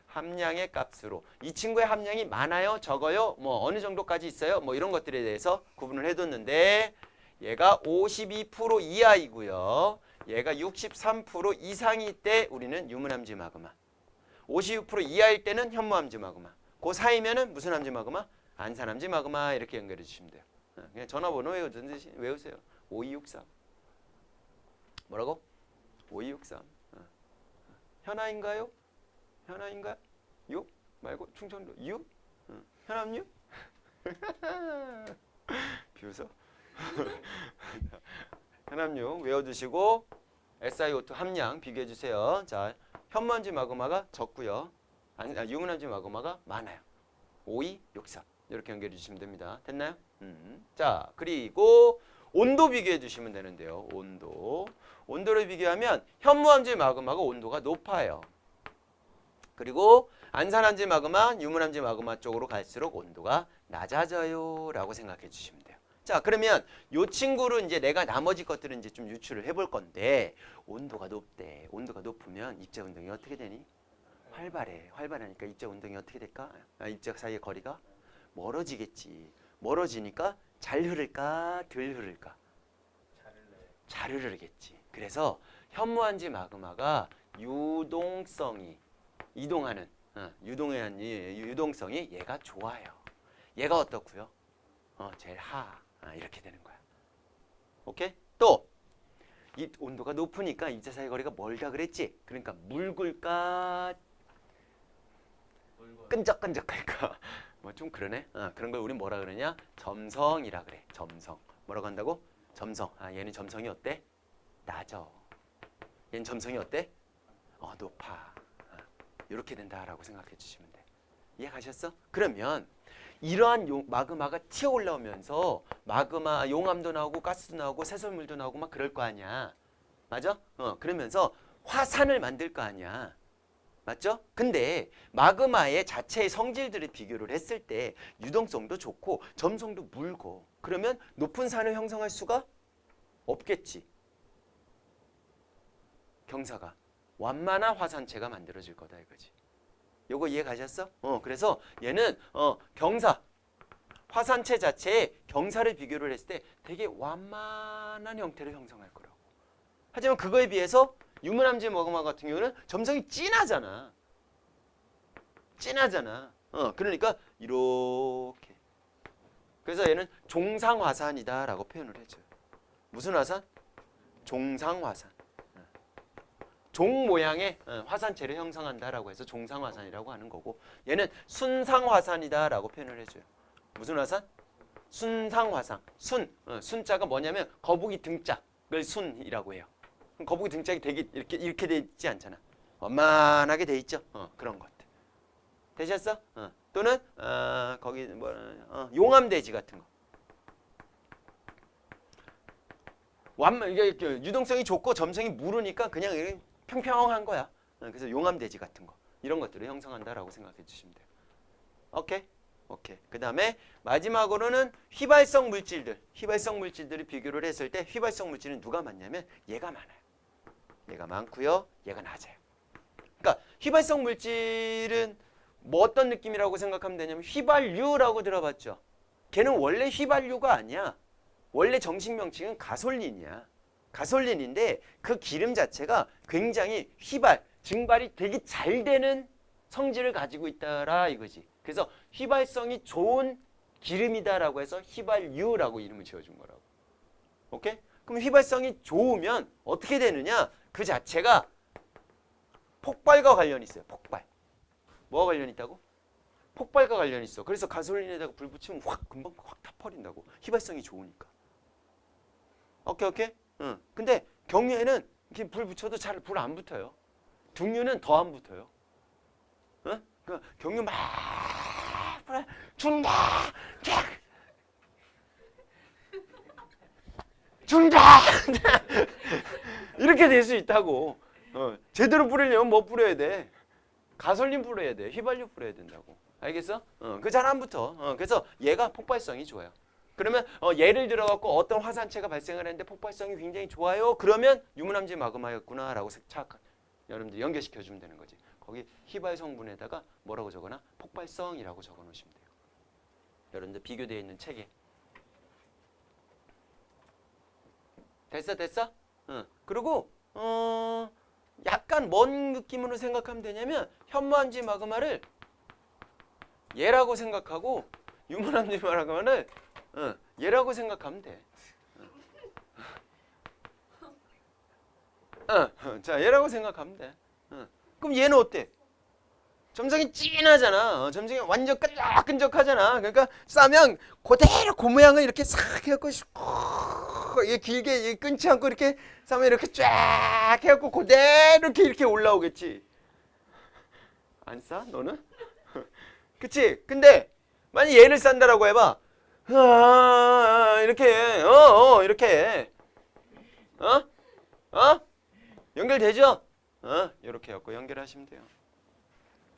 함량의 값으로 이 친구의 함량이 많아요? 적어요? 뭐 어느 정도까지 있어요? 뭐 이런 것들에 대해서 구분을 해뒀는데 얘가 52% 이하이고요. 얘가 63% 이상일 때 우리는 유문암지 마그마. 56% 이하일 때는 현무암지 마그마. 그 사이면은 무슨 암지 마그마? 안산암지 마그마 이렇게 연결해 주시면 돼요. 그냥 전화번호 외우세요. 5263. 뭐라고? 5263. 현아인가요? 현아인가? 유? 말고 충청도 유? 현암유? 비웃어? 현암유 외워두시고 SiO2 함량 비교해 주세요. 자, 현무암지 마그마가 적고요. 유문암지 마그마가 많아요. 5263 이렇게 연결해 주시면 됩니다. 됐나요? 자, 그리고 온도 비교해 주시면 되는데요. 온도를 비교하면 현무암지 마그마가 온도가 높아요. 그리고 안산암지 마그마, 유문암지 마그마 쪽으로 갈수록 온도가 낮아져요 라고 생각해 주시면 돼요. 자, 그러면 요 친구를 이제 내가 나머지 것들은 이제 좀 유추를 해볼 건데 온도가 높대. 온도가 높으면 입자 운동이 어떻게 되니? 활발해. 활발하니까 입자 운동이 어떻게 될까? 입자 사이의 거리가 멀어지겠지. 멀어지니까 잘 흐를까? 덜 흐를까? 잘 흐르겠지. 그래서 현무암지 마그마가 유동성이 이동하는 유동성이 얘가 좋아요. 얘가 어떻고요? 제일 이렇게 되는 거야. 오케이? 또 이 온도가 높으니까 입자 사이 거리가 멀다 그랬지. 그러니까 묽을까? 끈적끈적할까? 뭐 좀 그러네. 그런 걸 우리 뭐라 그러냐? 점성이라 그래. 점성. 뭐라고 한다고? 점성. 얘는 점성이 어때? 낮아. 얘는 점성이 어때? 높아. 이렇게 된다라고 생각해 주시면 돼. 이해 가셨어? 그러면 이러한 마그마가 튀어 올라오면서 마그마 용암도 나오고 가스도 나오고 새설물도 나오고 막 그럴 거 아니야. 맞아? 그러면서 화산을 만들 거 아니야. 맞죠? 근데 마그마의 자체의 성질들을 비교를 했을 때 유동성도 좋고 점성도 묽어. 그러면 높은 산을 형성할 수가 없겠지. 경사가 완만한 화산체가 만들어질 거다 이거지. 요거 이해 가셨어? 그래서 얘는 경사 화산체 자체의 경사를 비교를 했을 때 되게 완만한 형태를 형성할 거라고. 하지만 그거에 비해서 유문암지 마그마 같은 경우는 점성이 진하잖아. 그러니까 이렇게. 그래서 얘는 종상화산이다라고 표현을 해줘요. 무슨 화산? 종상화산. 종 모양의 화산체를 형성한다라고 해서 종상화산이라고 하는 거고, 얘는 순상화산이다라고 표현을 해줘요. 무슨 화산? 순상화산. 순자가 뭐냐면 거북이 등짝을 순이라고 해요. 거북이 등짝이 되게 이렇게 돼 있지 않잖아. 완만하게 돼 있죠. 그런 것들. 되셨어? 또는 거기 뭐 용암돼지 같은 거. 이게 유동성이 좋고 점성이 무르니까 그냥 평평한 거야. 그래서 용암대지 같은 거 이런 것들을 형성한다라고 생각해 주시면 돼요. 오케이? 오케이. 그 다음에 마지막으로는 휘발성 물질들. 휘발성 물질들을 비교를 했을 때 휘발성 물질은 누가 많냐면 얘가 많아요. 얘가 많고요. 얘가 낮아요. 그러니까 휘발성 물질은 뭐 어떤 느낌이라고 생각하면 되냐면 휘발유라고 들어봤죠? 걔는 원래 휘발유가 아니야. 원래 정식 명칭은 가솔린이야. 가솔린인데 그 기름 자체가 굉장히 휘발, 증발이 되게 잘 되는 성질을 가지고 있다라 이거지. 그래서 휘발성이 좋은 기름이다라고 해서 휘발유라고 이름을 지어준 거라고. 오케이? 그럼 휘발성이 좋으면 어떻게 되느냐? 그 자체가 폭발과 관련이 있어요. 폭발. 뭐가 관련이 있다고? 폭발과 관련이 있어. 그래서 가솔린에다가 불 붙이면 확 금방 확 타버린다고. 휘발성이 좋으니까. 오케이 오케이? 응. 근데 경유에는 이렇게 불 붙여도 잘 불 안 붙어요. 등유는 더 안 붙어요. 응? 그 경유 막 준다, 준다 이렇게 될 수 있다고. 제대로 뿌리려면 뭐 뿌려야 돼? 가솔린 뿌려야 돼. 휘발유 뿌려야 된다고. 알겠어? 그 잘 안 붙어. 그래서 얘가 폭발성이 좋아요. 그러면 예를 들어 갖고 어떤 화산체가 발생을 했는데 폭발성이 굉장히 좋아요. 그러면 유문함지 마그마였구나라고 여러분들 연결시켜 주면 되는 거지. 거기 휘발 성분에다가 뭐라고 적어놔? 폭발성이라고 적어 놓으시면 돼요. 여러분들 비교되어 있는 책에. 됐어? 그리고 약간 뭔 느낌으로 생각하면 되냐면 현무암지 마그마를 얘라고 생각하고 유문암지 마그마를 얘라고 생각하면 돼. 자, 얘라고 생각하면 돼. 그럼 얘는 어때? 점성이 진하잖아. 점성이 완전 끈적끈적하잖아. 그러니까 싸면 그대로 그 모양을 이렇게 싹 해갖고 이게 길게 이게 끊지 않고 이렇게 싸면 이렇게 쫙 해갖고 그대로 이렇게 올라오겠지. 안 싸? 너는? 그치? 근데 만약 얘를 싼다라고 해봐. 이렇게 이렇게 연결되죠? 이렇게 해갖고 연결하시면 돼요.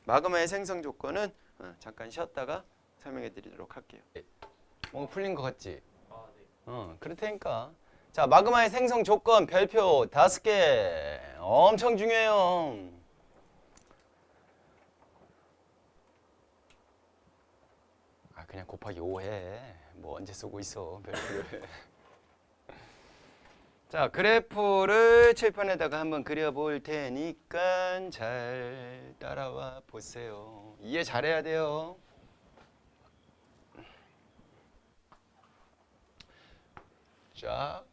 마그마의 생성 조건은 잠깐 쉬었다가 설명해 드리도록 할게요. 뭔가 풀린 것 같지? 아, 네. 그렇다니까. 자, 마그마의 생성 조건 별표 5개 엄청 중요해요. 그냥 곱하기 5 해. 뭐 언제 쓰고 있어 별표를. 자, 그래프를 칠판에다가 한번 그려볼 테니까 잘 따라와 보세요. 이해 잘해야 돼요. 쫙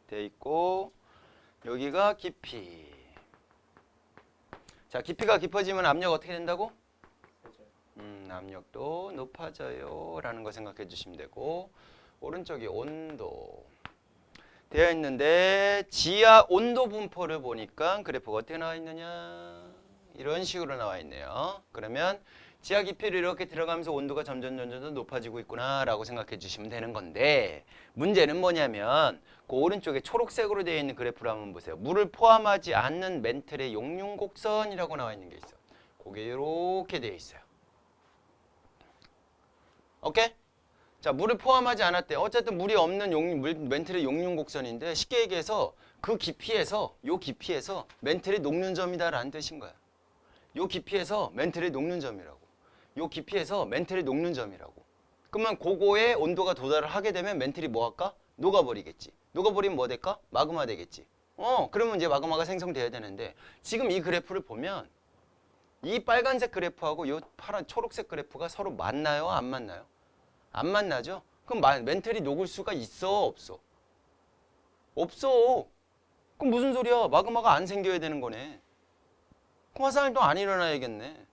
돼 있고 여기가 깊이. 자, 깊이가 깊어지면 압력 어떻게 된다고? 압력도 높아져요 라는 거 생각해 주시면 되고, 오른쪽이 온도 되어 있는데 지하 온도 분포를 보니까 그래프가 어떻게 나와 있느냐, 이런 식으로 나와 있네요. 그러면 지하 깊이를 이렇게 들어가면서 온도가 점점 높아지고 있구나 라고 생각해 주시면 되는 건데, 문제는 뭐냐면 그 오른쪽에 초록색으로 되어 있는 그래프를 한번 보세요. 물을 포함하지 않는 멘틀의 용융곡선이라고 나와 있는 게 있어. 그게 이렇게 되어 있어요. 오케이? 자, 물을 포함하지 않았대. 어쨌든 물이 없는 멘틀의 용융곡선인데, 쉽게 얘기해서 그 깊이에서, 요 깊이에서 멘틀이 녹는 점이다라는 뜻인 거야. 요 깊이에서 멘틀이 녹는 점이라고. 요 깊이에서 멘틀이 녹는 점이라고. 그러면 그거에 온도가 도달을 하게 되면 멘틀이 뭐 할까? 녹아버리겠지. 녹아버리면 뭐 될까? 마그마 되겠지. 그러면 이제 마그마가 생성돼야 되는데, 지금 이 그래프를 보면 이 빨간색 그래프하고 요 파란 초록색 그래프가 서로 맞나요? 안 맞나요? 안 만나죠? 그럼 멘틀이 녹을 수가 있어? 없어? 없어. 그럼 무슨 소리야? 마그마가 안 생겨야 되는 거네. 그럼 화산활동 안 일어나야겠네.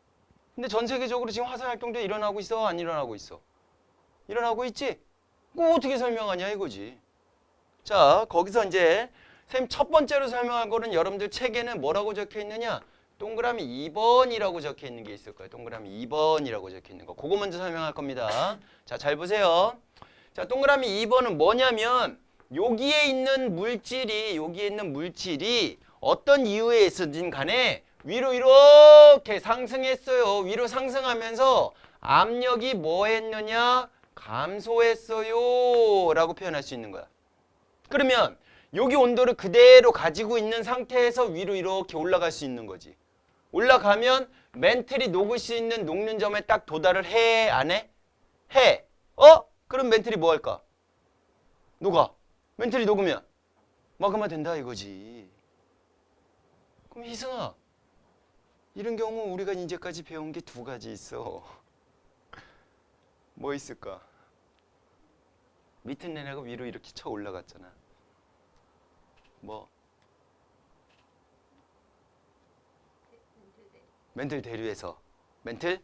근데 전 세계적으로 지금 화산활동도 일어나고 있어? 안 일어나고 있어? 일어나고 있지? 그거 어떻게 설명하냐 이거지. 자, 거기서 이제 선생님 첫 번째로 설명할 거는 여러분들 책에는 뭐라고 적혀 있느냐? 동그라미 2번이라고 적혀 있는 게 있을 거예요. 동그라미 2번이라고 적혀 있는 거. 그거 먼저 설명할 겁니다. 자, 잘 보세요. 자, 동그라미 2번은 뭐냐면 여기에 있는 물질이 어떤 이유에 있었든 간에 위로 이렇게 상승했어요. 위로 상승하면서 압력이 뭐 했느냐? 감소했어요. 라고 표현할 수 있는 거야. 그러면 여기 온도를 그대로 가지고 있는 상태에서 위로 이렇게 올라갈 수 있는 거지. 올라가면 멘틀이 녹을 수 있는 녹는 점에 딱 도달을 해? 안 해? 해. 그럼 멘틀이 뭐 할까? 녹아. 멘틀이 녹으면 마그마 된다 이거지. 그럼 희승아, 이런 경우 우리가 이제까지 배운 게 두 가지 있어. 뭐 있을까? 밑은 내내가 위로 이렇게 쳐 올라갔잖아. 뭐? 멘틀 대류에서. 멘틀?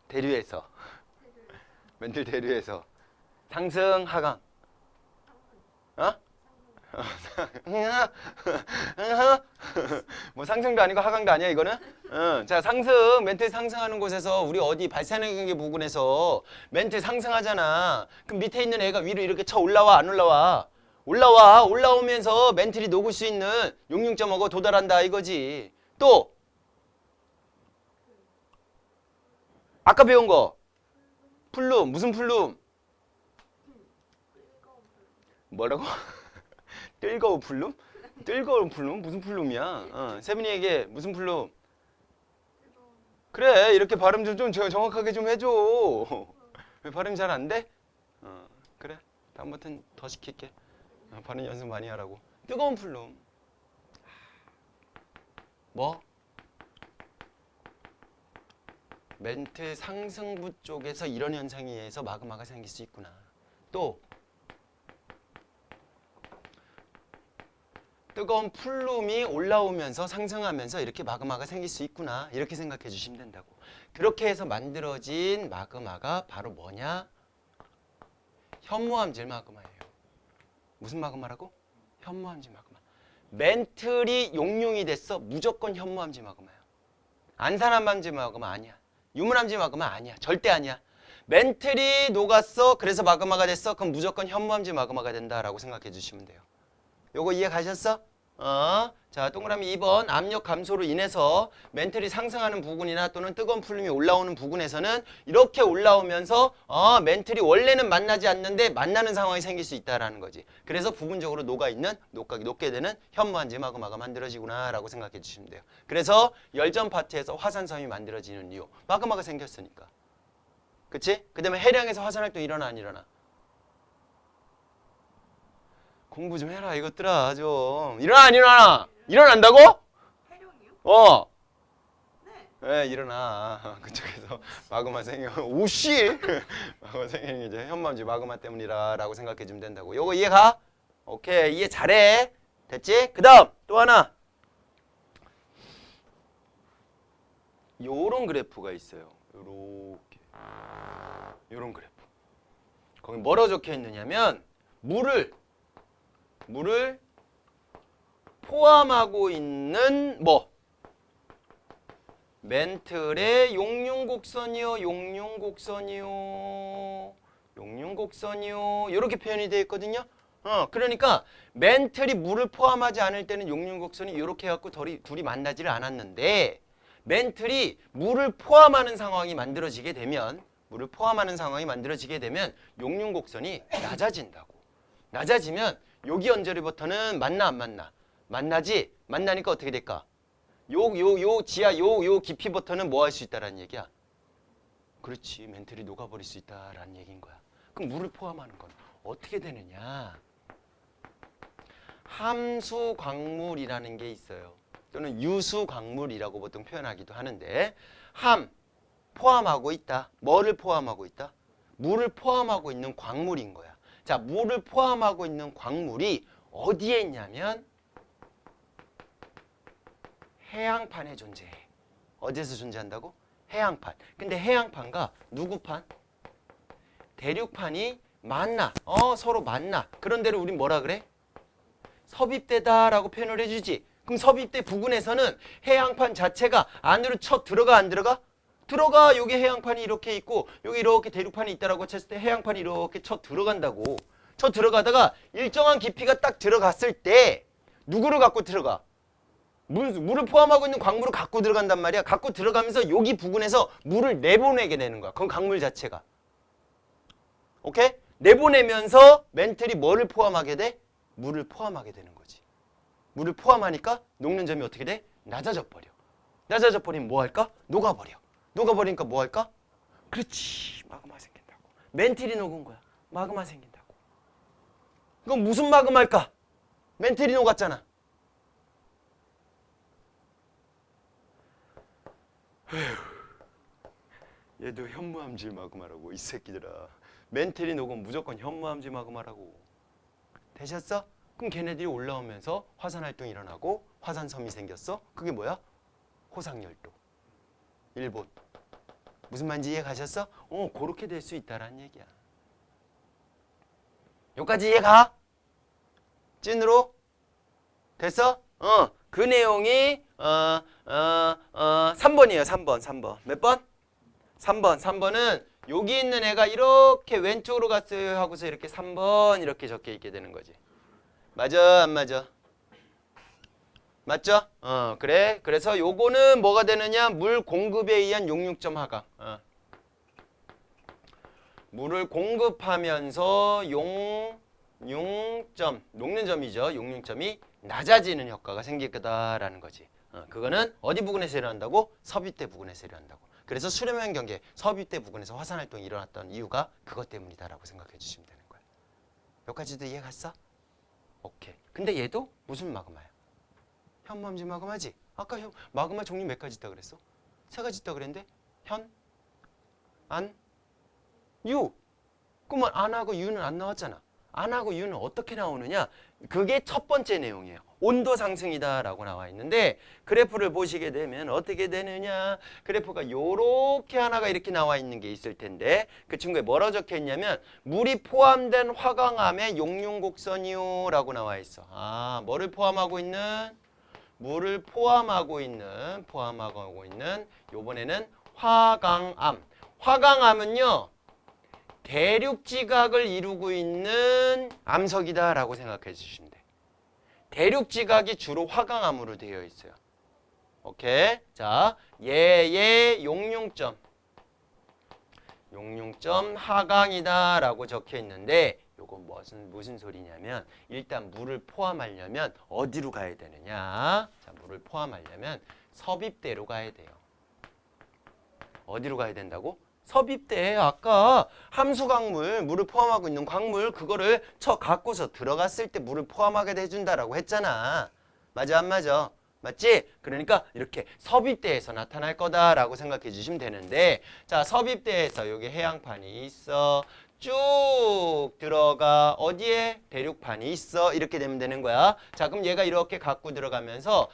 대류에서. 멘틀 대류에서. 상승, 하강. 어? 뭐 상승도 아니고 하강도 아니야 이거는? 자, 상승, 멘틀 상승하는 곳에서 우리 어디 발산행계 부근에서 멘틀 상승하잖아. 그럼 밑에 있는 애가 위로 이렇게 쳐 올라와 안 올라와? 올라와. 올라오면서 멘틀이 녹을 수 있는 66.5가 도달한다 이거지. 또 아까 배운 거 플룸. 무슨 플룸? 뭐라고? 뜨거운 플룸? 뜨거운 플룸? 무슨 플룸이야? 세빈이에게 무슨 플룸? 그래, 이렇게 발음 좀 정확하게 좀 해줘. 왜 발음 잘 안 돼? 그래, 다음부터는 더 시킬게. 발음 연습 많이 하라고. 뜨거운 플룸. 뭐? 멘틀 상승부 쪽에서 이런 현상에 의해서 마그마가 생길 수 있구나. 또 뜨거운 플룸이 올라오면서 상승하면서 이렇게 마그마가 생길 수 있구나. 이렇게 생각해 주시면 된다고. 그렇게 해서 만들어진 마그마가 바로 뭐냐? 현무암질 마그마예요. 무슨 마그마라고? 현무암질 마그마. 멘틀이 용융이 됐어. 무조건 현무암질 마그마야. 안산암질 마그마 아니야. 유문암질 마그마 아니야. 절대 아니야. 멘틀이 녹았어. 그래서 마그마가 됐어. 그럼 무조건 현무암질 마그마가 된다라고 생각해 주시면 돼요. 요거 이해 가셨어? 자, 동그라미 2번. 압력 감소로 인해서 멘틀이 상승하는 부분이나 또는 뜨거운 플룸이 올라오는 부분에서는 이렇게 올라오면서 멘틀이 원래는 만나지 않는데 만나는 상황이 생길 수 있다라는 거지. 그래서 부분적으로 녹게 되는 현무암질 마그마가 만들어지구나 라고 생각해 주시면 돼요. 그래서 열전 파트에서 화산섬이 만들어지는 이유. 마그마가 생겼으니까. 그치? 그 다음에 해량에서 화산활동 일어나 안 일어나? 공부 좀 해라 이것들아 좀. 일어나 안 일어나? 일어난다고? 해룡이요? 네, 일어나. 그쪽에서 마그마 생겨. 오씨! 마그마 생기는 게 이제 현무암질 마그마 때문이라 라고 생각해 주면 된다고. 요거 이해 가? 오케이, 이해 잘해. 됐지? 그 다음 또 하나. 요런 그래프가 있어요. 요렇게. 요런 그래프. 거기 뭐라고 적혀 있느냐면 물을 포함하고 있는 뭐? 멘틀의 용융곡선이요. 이렇게 표현이 되어 있거든요. 그러니까 멘틀이 물을 포함하지 않을 때는 용융곡선이 이렇게 해갖고 둘이 만나지를 않았는데 멘틀이 물을 포함하는 상황이 만들어지게 되면 용융곡선이 낮아진다고. 낮아지면 여기 언저리부터는 만나 안 만나? 만나지? 만나니까 어떻게 될까? 요 지하 요 깊이부터는 뭐 할 수 있다라는 얘기야? 그렇지, 멘틀이 녹아버릴 수 있다라는 얘기인 거야. 그럼 물을 포함하는 건 어떻게 되느냐? 함수광물이라는 게 있어요. 또는 유수광물이라고 보통 표현하기도 하는데 함 포함하고 있다. 뭐를 포함하고 있다? 물을 포함하고 있는 광물인 거야. 자, 물을 포함하고 있는 광물이 어디에 있냐면 해양판에 존재해. 어디에서 존재한다고? 해양판. 근데 해양판과 누구 판? 대륙판이 만나. 서로 만나. 그런데를 우린 뭐라 그래? 섭입대다라고 표현을 해주지. 그럼 섭입대 부근에서는 해양판 자체가 안으로 쳐 들어가 안 들어가? 들어가. 여기 해양판이 이렇게 있고 여기 이렇게 대륙판이 있다라고 쳤을 때 해양판이 이렇게 쳐 들어간다고. 쳐 들어가다가 일정한 깊이가 딱 들어갔을 때 누구를 갖고 들어가? 물을 포함하고 있는 광물을 갖고 들어간단 말이야. 갖고 들어가면서 여기 부근에서 물을 내보내게 되는 거야. 그건 광물 자체가. 오케이? 내보내면서 멘틀이 뭐를 포함하게 돼? 물을 포함하게 되는 거지. 물을 포함하니까 녹는 점이 어떻게 돼? 낮아져 버려. 낮아져 버리면 뭐 할까? 녹아버려. 녹아버리니까 뭐 할까? 그렇지. 마그마 생긴다고. 멘틀이 녹은 거야. 마그마 생긴다고. 그럼 무슨 마그마일까? 멘틀이 녹았잖아. 얘도 현무암질 마그마라고 이 새끼들아. 멘틀이 녹으면 무조건 현무암질 마그마라고. 되셨어? 그럼 걔네들이 올라오면서 화산활동이 일어나고 화산섬이 생겼어. 그게 뭐야? 호상열도. 일본. 무슨 말인지 이해 가셨어? 그렇게 될 수 있다라는 얘기야. 여기까지 이해가? 찐으로? 됐어? 그 내용이 3번이에요. 3번. 몇 번? 3번. 3번은 여기 있는 애가 이렇게 왼쪽으로 갔어요 하고서 이렇게 3번 이렇게 적혀 있게 되는 거지. 맞아? 안 맞아? 맞죠? 그래. 그래서 요거는 뭐가 되느냐? 물 공급에 의한 용융점 하강. 물을 공급하면서 용융점, 녹는 점이죠. 용융점이 낮아지는 효과가 생길 거다라는 거지. 그거는 어디 부근에서 일어난다고? 섭입대 부근에서 일어난다고. 그래서 수렴형 경계, 섭입대 부근에서 화산활동이 일어났던 이유가 그것 때문이다라고 생각해 주시면 되는 거야. 여기까지도 이해 갔어? 오케이. 근데 얘도 무슨 마그마야? 현무암질 마그마지? 아까 마그마 종류 몇 가지 있다 그랬어? 3가지 있다 그랬는데 현, 안, 유. 그러면 안하고 유는 안 나왔잖아. 안하고 유는 어떻게 나오느냐? 그게 첫 번째 내용이에요. 온도 상승이다라고 나와 있는데 그래프를 보시게 되면 어떻게 되느냐? 그래프가 요렇게 하나가 이렇게 나와 있는 게 있을 텐데 그 친구에 뭐라고 적혀 있냐면 물이 포함된 화강암의 용융곡선이요 라고 나와 있어. 뭐를 포함하고 있는? 물을 포함하고 있는 요번에는 화강암. 화강암은요. 대륙지각을 이루고 있는 암석이다라고 생각해 주시면 돼. 대륙지각이 주로 화강암으로 되어 있어요. 오케이? 자, 얘의 용융점 하강이다라고 적혀 있는데 요건 무슨 소리냐면 일단 물을 포함하려면 어디로 가야 되느냐? 자, 물을 포함하려면 섭입대로 가야 돼요. 어디로 가야 된다고? 섭입대. 아까 함수광물, 물을 포함하고 있는 광물 그거를 갖고서 들어갔을 때 물을 포함하게 해준다라고 했잖아. 맞아 안 맞아? 맞지? 그러니까 이렇게 섭입대에서 나타날 거다라고 생각해 주시면 되는데 자, 섭입대에서 여기 해양판이 있어. 쭉 들어가. 어디에? 대륙판이 있어. 이렇게 되면 되는 거야. 자, 그럼 얘가 이렇게 갖고 들어가면서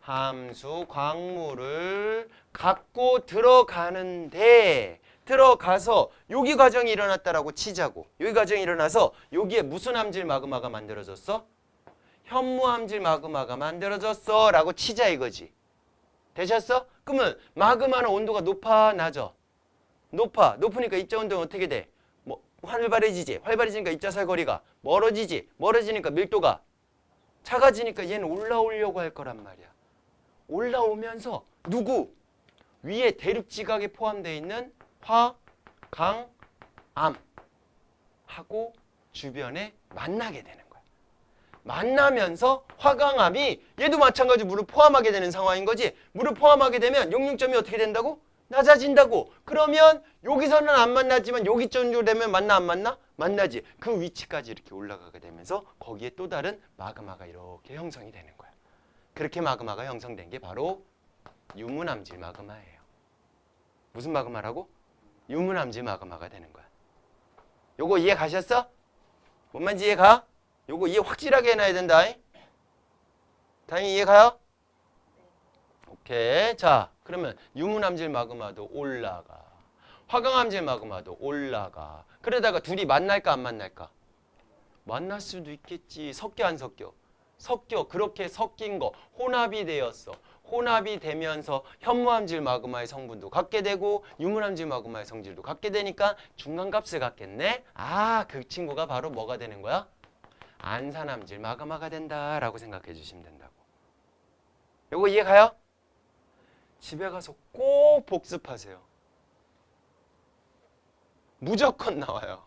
함수 광물을 갖고 들어가는데 들어가서 여기 과정이 일어났다라고 치자고. 여기 과정이 일어나서 여기에 무슨 암질 마그마가 만들어졌어? 현무암질 마그마가 만들어졌어 라고 치자 이거지. 되셨어? 그러면 마그마는 온도가 높아 낮아? 높으니까 입자 온도는 어떻게 돼? 활발해지지. 활발해지니까 입자살 거리가 멀어지지. 멀어지니까 밀도가 작아지니까 얘는 올라오려고 할 거란 말이야. 올라오면서 누구? 위에 대륙지각에 포함되어 있는 화강암하고 주변에 만나게 되는 거야. 만나면서 화강암이 얘도 마찬가지로 물을 포함하게 되는 상황인 거지. 물을 포함하게 되면 용융점이 어떻게 된다고? 낮아진다고. 그러면 여기서는 안 만나지만 여기 정도 되면 만나 안 만나? 만나지. 그 위치까지 이렇게 올라가게 되면서 거기에 또 다른 마그마가 이렇게 형성이 되는 거야. 그렇게 마그마가 형성된 게 바로 유문암질 마그마예요. 무슨 마그마라고? 유문암질 마그마가 되는 거야. 요거 이해 가셨어? 뭔 말인지 이해 가? 요거 이해 확실하게 해놔야 된다. 다행히 이해 가요? 오케이. 자, 그러면 유문암질 마그마도 올라가. 화강암질 마그마도 올라가. 그러다가 둘이 만날까 안 만날까? 만날 수도 있겠지. 섞여 안 섞여? 섞여. 그렇게 섞인 거 혼합이 되었어. 혼합이 되면서 현무암질 마그마의 성분도 갖게 되고 유문암질 마그마의 성질도 갖게 되니까 중간값을 갖겠네. 그 친구가 바로 뭐가 되는 거야? 안산암질 마그마가 된다라고 생각해 주시면 된다고. 요거 이해 가요? 집에 가서 꼭 복습하세요. 무조건 나와요.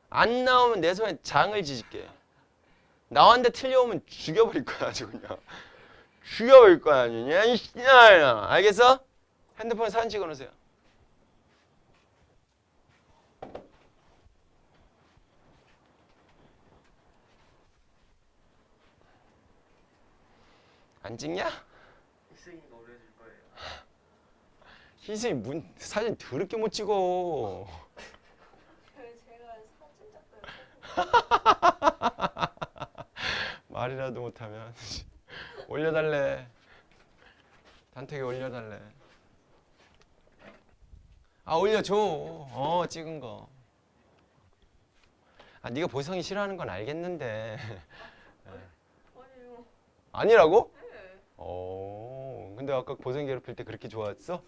안 나오면 내 손에 장을 지질게. 나왔는데 틀려오면 죽여버릴 거야 아주 그냥. 죽여버릴 거야 아니냐. 알겠어? 핸드폰에 사진 찍어놓으세요. 안 찍냐? 희승이가 올려줄 거예요. 희승이 사진 더럽게 못 찍어. 제가 사진 작가예요. 말이라도 못하면 올려달래. 단톡에 올려달래. 아 올려줘. 찍은 거. 아 네가 보성이 싫어하는 건 알겠는데. 아니요. 아니라고? 네. 근데 아까 보성 괴롭힐 때 그렇게 좋았어?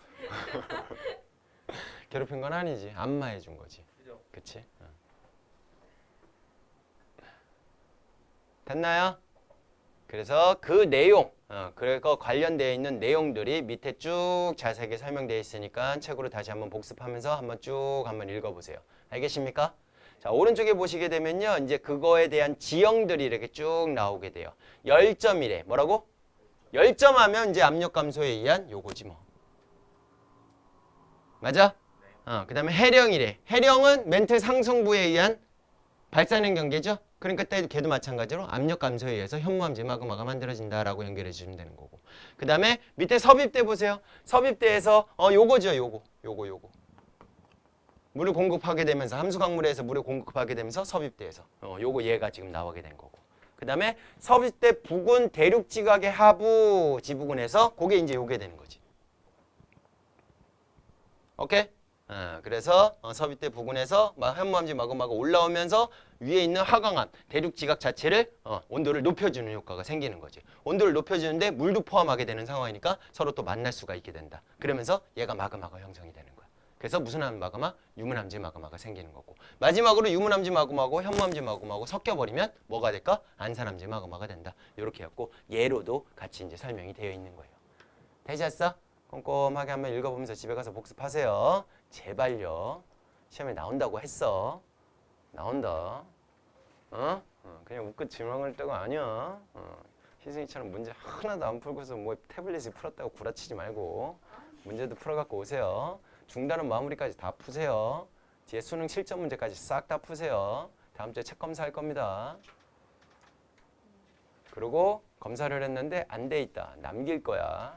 괴롭힌 건 아니지. 안마해 준 거지. 그죠? 그치? 됐나요? 그래서 그 내용, 그거 관련되어 있는 내용들이 밑에 쭉 자세하게 설명되어 있으니까 책으로 다시 한번 복습하면서 한번 읽어보세요. 알겠습니까? 자, 오른쪽에 보시게 되면요. 이제 그거에 대한 지형들이 이렇게 쭉 나오게 돼요. 열점이래. 뭐라고? 열점하면 이제 압력 감소에 의한 요거지 뭐. 맞아? 그 다음에 해령이래. 해령은 멘틀 상승부에 의한 발산형 경계죠? 그러니까 걔도 마찬가지로 압력 감소에 의해서 현무암지 마그마가 만들어진다라고 연결해 주시면 되는 거고. 그 다음에 밑에 섭입대 보세요. 섭입대에서 요거죠. 요거. 물을 공급하게 되면서 함수 강물에서 물을 공급하게 되면서 섭입대에서 요거 얘가 지금 나오게 된 거고. 그 다음에 섭입대 부근 대륙 지각의 하부 지부근에서 그게 이제 요게 되는 거지. 오케이? 그래서 섭입대 부근에서 현무암지 마그마가 올라오면서 위에 있는 하강암 대륙 지각 자체를 온도를 높여주는 효과가 생기는 거지. 온도를 높여주는데 물도 포함하게 되는 상황이니까 서로 또 만날 수가 있게 된다. 그러면서 얘가 마그마가 형성이 되는 거야. 그래서 무슨 마그마? 유문암지 마그마가 생기는 거고. 마지막으로 유문암지 마그마하고 현무암지 마그마하고 섞여버리면 뭐가 될까? 안산암지 마그마가 된다. 이렇게 해갖고 예로도 같이 이제 설명이 되어 있는 거예요. 되셨어? 꼼꼼하게 한번 읽어보면서 집에 가서 복습하세요. 제발요. 시험에 나온다고 했어. 나온다. 그냥 웃고 지망할 때가 아니야. 희승이처럼 문제 하나도 안 풀고서 뭐 태블릿을 풀었다고 구라치지 말고 문제도 풀어갖고 오세요. 중단원 마무리까지 다 푸세요. 뒤에 수능 실전 문제까지 싹 다 푸세요. 다음 주에 책 검사할 겁니다. 그리고 검사를 했는데 안 돼 있다. 남길 거야.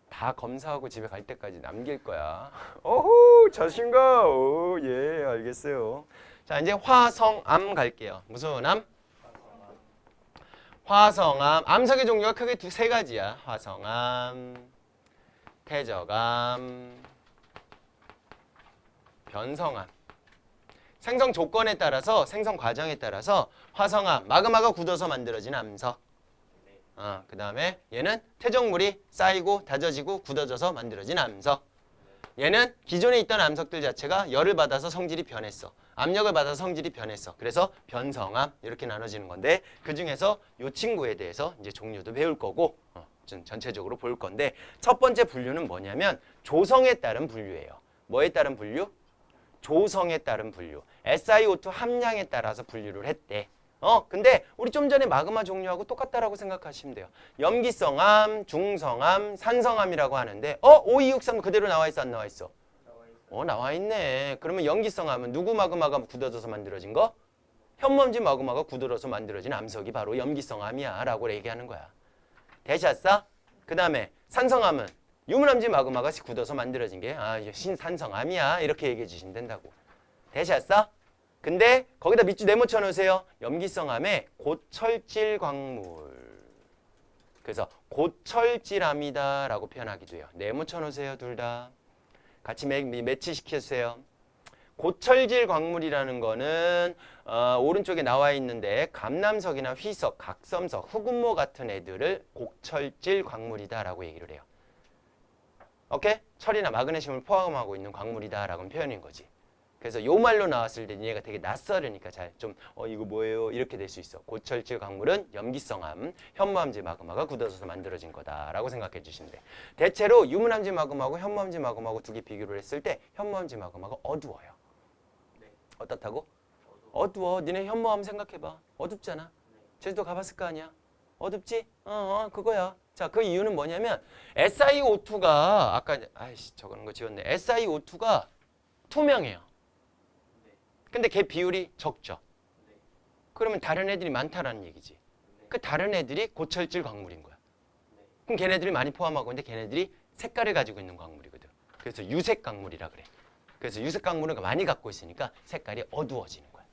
다 검사하고 집에 갈 때까지 남길 거야. 어후, 자신감. 오, 예, 알겠어요. 자, 이제 화성암 갈게요. 무슨 암? 화성암. 암석의 종류가 크게 세 가지야. 화성암, 태적암, 변성암. 생성 조건에 따라서, 생성 과정에 따라서 화성암, 마그마가 굳어서 만들어진 암석. 그 다음에 얘는 퇴적물이 쌓이고 다져지고 굳어져서 만들어진 암석. 얘는 기존에 있던 암석들 자체가 열을 받아서 성질이 변했어. 압력을 받아서 성질이 변했어. 그래서 변성암 이렇게 나눠지는 건데 그 중에서 이 친구에 대해서 이제 종류도 배울 거고 전체적으로 볼 건데 첫 번째 분류는 뭐냐면 조성에 따른 분류예요. 뭐에 따른 분류? 조성에 따른 분류. SiO2 함량에 따라서 분류를 했대. 근데 우리 좀 전에 마그마 종류하고 똑같다라고 생각하시면 돼요. 염기성암, 중성암, 산성암이라고 하는데 5263 그대로 나와 있어 안 나와 있어? 나와 있네. 그러면 염기성암은 누구 마그마가 굳어져서 만들어진 거? 현무암지 마그마가 굳어져서 만들어진 암석이 바로 염기성암이야 라고 얘기하는 거야. 되셨어? 그 다음에 산성암은 유문암지 마그마가 굳어서 만들어진 게 신산성암이야 이렇게 얘기해 주시면 된다고. 되셨어? 근데 거기다 밑줄 네모 쳐놓으세요. 염기성암에 고철질 광물. 그래서 고철질암이다 라고 표현하기도 해요. 네모 쳐놓으세요. 둘 다. 같이 매치시켜주세요. 고철질 광물이라는 거는 오른쪽에 나와 있는데 감남석이나 휘석, 각섬석, 흑운모 같은 애들을 고철질 광물이다 라고 얘기를 해요. 오케이? 철이나 마그네슘을 포함하고 있는 광물이다 라고 표현인 거지. 그래서 요 말로 나왔을 때 얘가 되게 낯설으니까 잘 좀 이거 뭐예요? 이렇게 될 수 있어. 고철질 광물은 염기성암, 현무암지 마그마가 굳어져서 만들어진 거다라고 생각해 주시면 돼. 대체로 유문암지 마그마하고 현무암지 마그마하고 두 개 비교를 했을 때 현무암지 마그마가 어두워요. 네. 어떻다고? 어두워. 니네 현무암 생각해봐. 어둡잖아. 네. 제주도 가봤을 거 아니야? 어둡지? 그거야. 자, 그 이유는 뭐냐면 SiO2가 아까 적은 거 지웠네. SiO2가 투명해요. 네. 근데 걔 비율이 적죠. 네. 그러면 다른 애들이 많다라는 얘기지. 네. 그 다른 애들이 고철질 광물인 거야. 네. 그럼 걔네들이 많이 포함하고 있는데 걔네들이 색깔을 가지고 있는 광물이거든. 그래서 유색 광물이라 그래. 그래서 유색 광물을 많이 갖고 있으니까 색깔이 어두워지는 거야.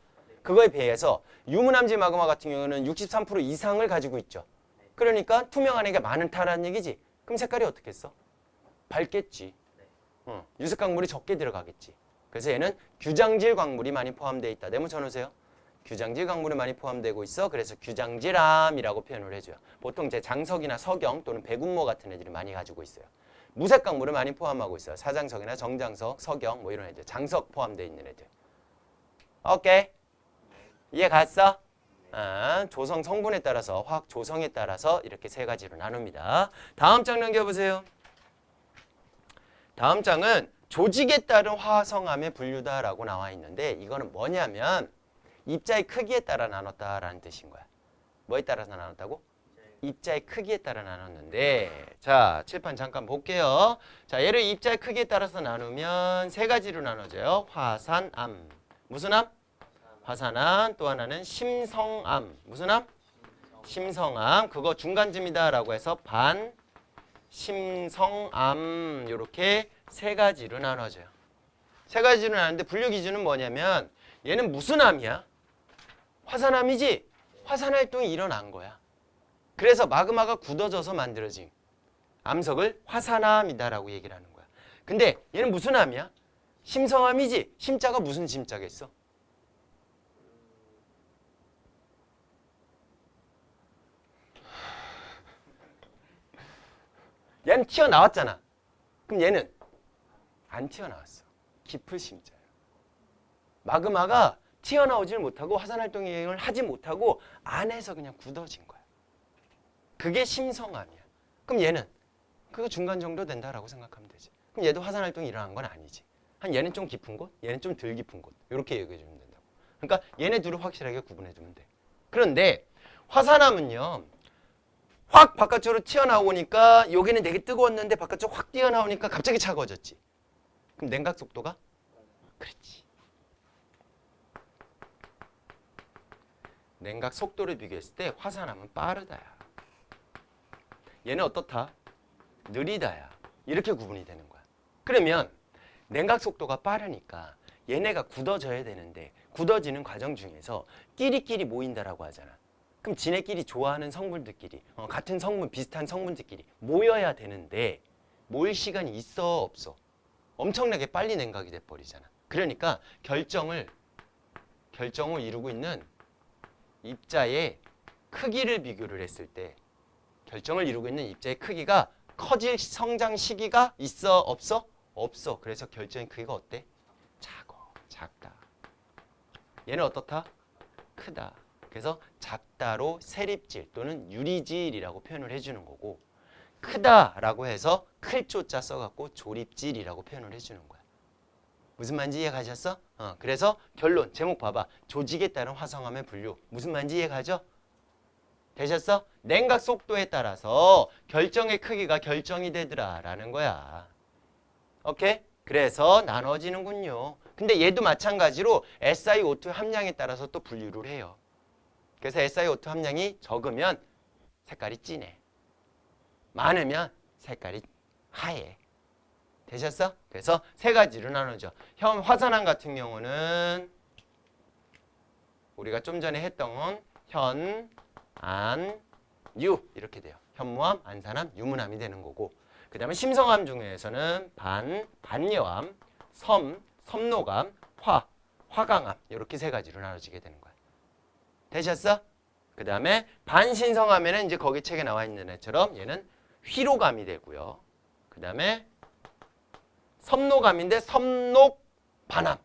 그거에 비해서 유문암지 마그마 같은 경우는 63% 이상을 가지고 있죠. 그러니까 투명한 애가 많다라는 얘기지. 그럼 색깔이 어떻겠어? 밝겠지. 유색 광물이 적게 들어가겠지. 그래서 얘는 규장질 광물이 많이 포함되어 있다. 네모 쳐놓으세요. 규장질 광물이 많이 포함되고 있어. 그래서 규장질암이라고 표현을 해줘요. 보통 이제 장석이나 석영 또는 백운모 같은 애들이 많이 가지고 있어요. 무색 광물을 많이 포함하고 있어요. 사장석이나 정장석, 석영 뭐 이런 애들. 장석 포함되어 있는 애들. 오케이. 이해 갔어? 조성 성분에 따라서 화학 조성에 따라서 이렇게 세 가지로 나눕니다. 다음 장 넘겨보세요. 다음 장은 조직에 따른 화성암의 분류다라고 나와 있는데 이거는 뭐냐면 입자의 크기에 따라 나눴다라는 뜻인 거야. 뭐에 따라서 나눴다고? 입자의 크기에 따라 나눴는데 자 칠판 잠깐 볼게요. 자 얘를 입자의 크기에 따라서 나누면 세 가지로 나눠져요. 화산암. 무슨 암? 화산암. 또 하나는 심성암. 무슨 암? 심성암. 그거 중간쯤이다라고 해서 반심성암. 이렇게 세 가지로 나눠져요. 세 가지로 나누는데 분류 기준은 뭐냐면 얘는 무슨 암이야? 화산암이지? 화산활동이 일어난 거야. 그래서 마그마가 굳어져서 만들어진 암석을 화산암이다라고 얘기를 하는 거야. 근데 얘는 무슨 암이야? 심성암이지? 심자가 무슨 심자겠어? 얘는 튀어나왔잖아. 그럼 얘는 안 튀어나왔어. 깊을 심자야. 마그마가 튀어나오질 못하고 화산활동을 하지 못하고 안에서 그냥 굳어진 거야. 그게 심성암이야. 그럼 얘는 그거 중간 정도 된다라고 생각하면 되지. 그럼 얘도 화산활동이 일어난 건 아니지. 한 얘는 좀 깊은 곳, 얘는 좀 덜 깊은 곳. 이렇게 얘기해 주면 된다고. 그러니까 얘네 둘을 확실하게 구분해 주면 돼. 그런데 화산암은요. 확 바깥으로 튀어나오니까 여기는 되게 뜨거웠는데 바깥으로 확 튀어나오니까 갑자기 차가워졌지. 그럼 냉각 속도가? 그렇지. 냉각 속도를 비교했을 때 화산암은 빠르다야. 얘는 어떻다? 느리다야. 이렇게 구분이 되는 거야. 그러면 냉각 속도가 빠르니까 얘네가 굳어져야 되는데 굳어지는 과정 중에서 끼리끼리 모인다라고 하잖아. 그럼 지네끼리 좋아하는 성분들끼리 같은 성분, 비슷한 성분들끼리 모여야 되는데 모일 시간이 있어 없어? 엄청나게 빨리 냉각이 돼버리잖아. 그러니까 결정을 이루고 있는 입자의 크기를 비교를 했을 때 결정을 이루고 있는 입자의 크기가 커질 성장 시기가 있어 없어? 없어. 그래서 결정의 크기가 어때? 작다. 얘는 어떻다? 크다. 그래서 작다로 세립질 또는 유리질이라고 표현을 해주는 거고 크다라고 해서 클 조자 써갖고 조립질이라고 표현을 해주는 거야. 무슨 말인지 이해 가셨어? 그래서 결론 제목 봐봐. 조직에 따른 화성암의 분류. 무슨 말인지 이해 가죠? 되셨어? 냉각 속도에 따라서 결정의 크기가 결정이 되더라라는 거야. 오케이? 그래서 나눠지는군요. 근데 얘도 마찬가지로 SiO2 함량에 따라서 또 분류를 해요. 그래서 SiO2 함량이 적으면 색깔이 진해. 많으면 색깔이 하얘. 되셨어? 그래서 세 가지로 나누죠. 화산암 같은 경우는 우리가 좀 전에 했던 현, 안, 유 이렇게 돼요. 현무암, 안산암, 유문암이 되는 거고 그 다음에 심성암 중에서는 반여암, 섬노감, 화강암 이렇게 세 가지로 나눠지게 되는 거야. 되셨어? 그 다음에 반신성암에는 이제 거기 책에 나와 있는 애처럼 얘는 휘로감이 되고요. 그 다음에 섬노감인데 섬녹반암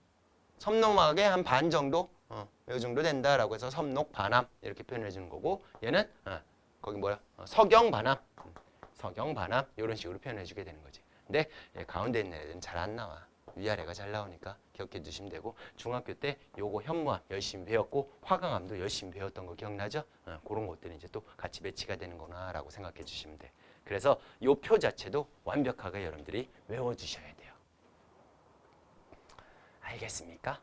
섬록막의 한 반 정도, 이 정도 된다라고 해서 섬록 반암 이렇게 표현해 주는 거고, 얘는 거기 뭐야? 서경 반암, 서경 반암 이런 식으로 표현해 주게 되는 거지. 근데 가운데 있는 애들은 잘 안 나와. 위아래가 잘 나오니까 기억해 두시면 되고, 중학교 때 요거 현무암 열심히 배웠고 화강암도 열심히 배웠던 거 기억나죠? 그런 것들이 이제 또 같이 매치가 되는구나라고 생각해 주시면 돼. 그래서 요 표 자체도 완벽하게 여러분들이 외워 주셔야 돼요. 알겠습니까?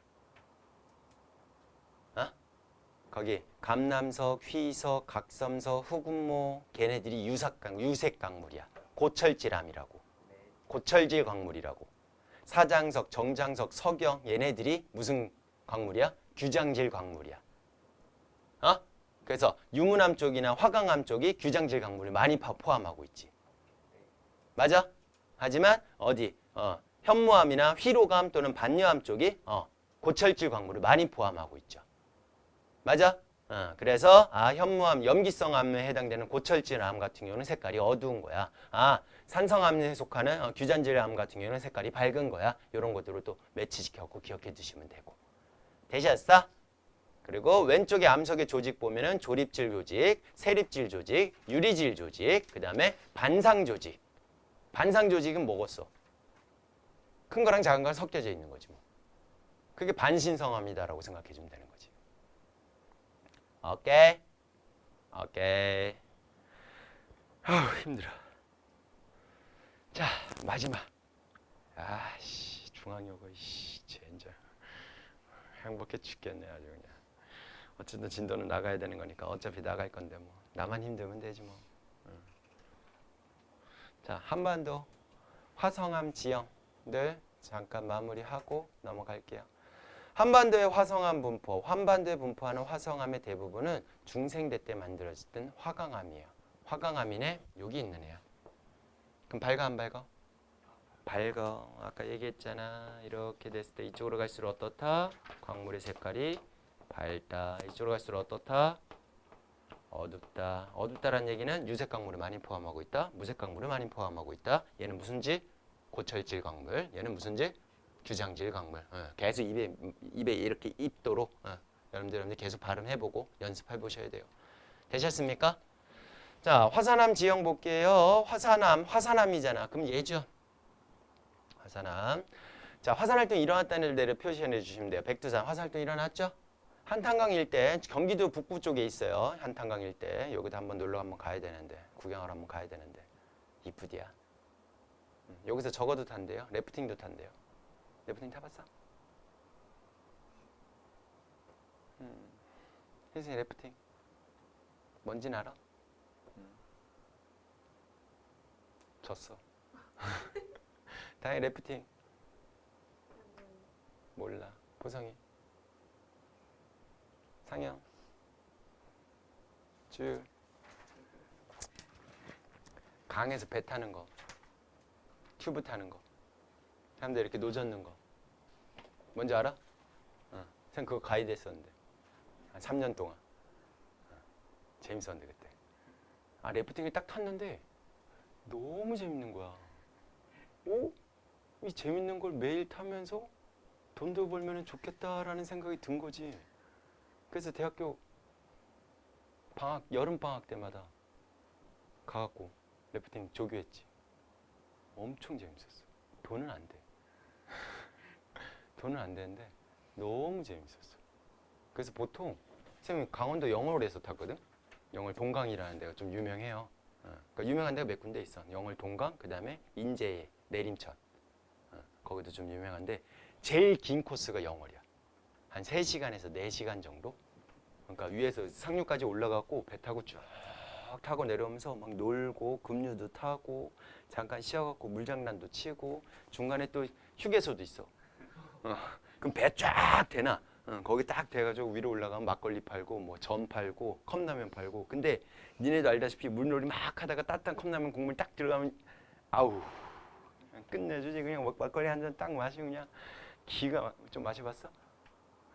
거기 감남석, 휘석, 각섬석, 흑운모 걔네들이 유색 강물이야. 고철질암이라고. 고철질 광물이라고. 사장석, 정장석, 석영 얘네들이 무슨 광물이야? 규장질 광물이야. 그래서 유문암 쪽이나 화강암 쪽이 규장질 광물을 많이 포함하고 있지. 맞아? 하지만 어디? 현무암이나 휘로감 또는 반려암 쪽이 고철질 광물을 많이 포함하고 있죠. 맞아? 그래서 현무암, 염기성암에 해당되는 고철질암 같은 경우는 색깔이 어두운 거야. 산성암에 속하는 규장질암 같은 경우는 색깔이 밝은 거야. 이런 것들을 또 매치시켜갖고 기억해 두시면 되고. 되셨어? 그리고 왼쪽에 암석의 조직 보면은 조립질 조직, 세립질 조직, 유리질 조직, 그 다음에 반상 조직. 반상 조직은 뭐겠어? 큰 거랑 작은 거랑 섞여져 있는 거지 뭐. 그게 반신성암이다라고 생각해 주면 되는 거지. 오케이? 오케이. 아우 힘들어. 자 마지막. 아씨 중앙여고 젠장 행복해 죽겠네 아주 그냥. 어쨌든 진도는 나가야 되는 거니까 어차피 나갈 건데 뭐 나만 힘들면 되지 뭐. 자 한반도 화성암 지형들 잠깐 마무리하고 넘어갈게요. 한반도의 화성암 분포, 한반도에 분포하는 화성암의 대부분은 중생대 때 만들어졌던 화강암이에요. 화강암이네 여기 있는 애야. 그럼 밝아 안 밝아? 밝아. 아까 얘기했잖아. 이렇게 됐을 때 이쪽으로 갈수록 어떻다? 광물의 색깔이 밝다. 이쪽으로 갈수록 어떻다? 어둡다. 어둡다라는 얘기는 유색 광물을 많이 포함하고 있다. 무색 광물을 많이 포함하고 있다. 얘는 무슨지? 고철질 광물. 얘는 무슨지? 규장질 광물. 계속 입에 이렇게 입도록 여러분들 계속 발음해보고 연습해보셔야 돼요. 되셨습니까? 자, 화산암 지형 볼게요. 화산암이잖아. 그럼 얘죠. 화산암. 자, 화산활동이 일어났다는 데를 표시해 주시면 돼요. 백두산 화산활동이 일어났죠? 한탄강 일대, 경기도 북부 쪽에 있어요. 한탄강 일대. 여기도 한번 놀러 한번 가야 되는데, 구경하러 한번 가야 되는데. 이쁘디야. 여기서 저거도 탄대요. 래프팅도 탄대요. 래프팅 타봤어? 혜진이 래프팅 뭔지는 알아? 졌어. 다행히 래프팅 몰라. 보성이 상영 줄 강에서 배 타는 거 튜브 타는 거 사람들 이렇게 노젓는 거 뭔지 알아? 선 그거 가이드 했었는데 한 3년 동안 재밌었는데 그때 래프팅을 딱 탔는데 너무 재밌는 거야. 이 재밌는 걸 매일 타면서 돈도 벌면 좋겠다라는 생각이 든 거지. 그래서 대학교 방학 여름 방학 때마다 가갖고 래프팅 조교했지. 엄청 재밌었어. 돈은 안 돼. 돈은 안 되는데 너무 재밌었어. 그래서 보통 선생님이 강원도 영월에서 탔거든. 영월 동강이라는 데가 좀 유명해요. 그러니까 유명한 데가 몇 군데 있어. 영월 동강, 그 다음에 인제에, 내림천. 거기도 좀 유명한데 제일 긴 코스가 영월이야. 한 3시간에서 4시간 정도? 그러니까 위에서 상류까지 올라가고 배 타고 쭉 타고 내려오면서 막 놀고 급류도 타고 잠깐 쉬어갖고 물장난도 치고 중간에 또 휴게소도 있어. 그럼 배 쫙 대나 거기 딱 돼가지고 위로 올라가면 막걸리 팔고 뭐 전 팔고 컵라면 팔고. 근데 니네도 알다시피 물놀이 막 하다가 따뜻한 컵라면 국물 딱 들어가면 아우 끝내주지. 그냥 막걸리 한 잔 딱 마시고 그냥 기가 좀 마셔봤어?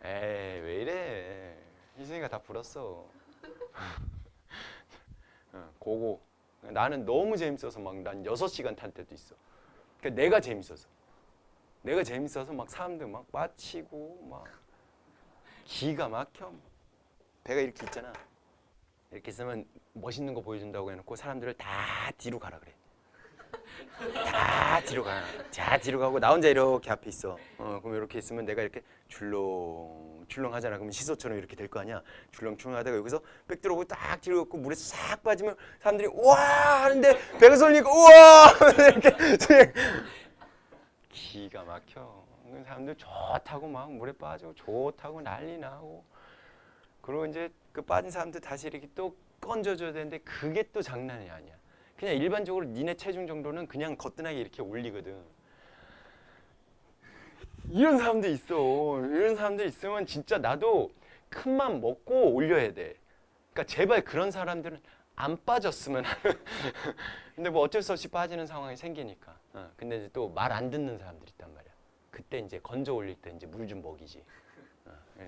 에이 왜 이래. 희승이가 다 불었어. 고고. 나는 너무 재밌어서 막 난 6시간 탈 때도 있어. 그러니까 내가 재밌어서. 내가 재밌어서 막 사람들 막 빠치고 막 기가 막혀. 배가 이렇게 있잖아. 이렇게 있으면 멋있는 거 보여준다고 해놓고 사람들을 다 뒤로 가라 그래. 다 뒤로 가. 자 뒤로 가고 나 혼자 이렇게 앞에 있어. 그럼 이렇게 있으면 내가 이렇게 줄렁줄렁 하잖아. 그러면 시소처럼 이렇게 될 거 아니야. 줄렁줄렁 하다가 여기서 백 들어오고 딱 뒤로 걷고 물에 싹 빠지면 사람들이 우와 하는데 배가 설리니까 우와 이렇게 기가 막혀. 사람들 좋다고 막 물에 빠지고 좋다고 난리 나고. 그리고 이제 그 빠진 사람들 다시 이렇게 또 건져줘야 되는데 그게 또 장난이 아니야. 그냥 일반적으로 니네 체중 정도는 그냥 거뜬하게 이렇게 올리거든. 이런 사람들 있어. 이런 사람들 있으면 진짜 나도 큰 맘 먹고 올려야 돼. 그러니까 제발 그런 사람들은 안 빠졌으면 하는. 근데 뭐 어쩔 수 없이 빠지는 상황이 생기니까. 근데 이제 또 말 안 듣는 사람들 있단 말이야. 그때 이제 건져 올릴 때 이제 물 좀 먹이지.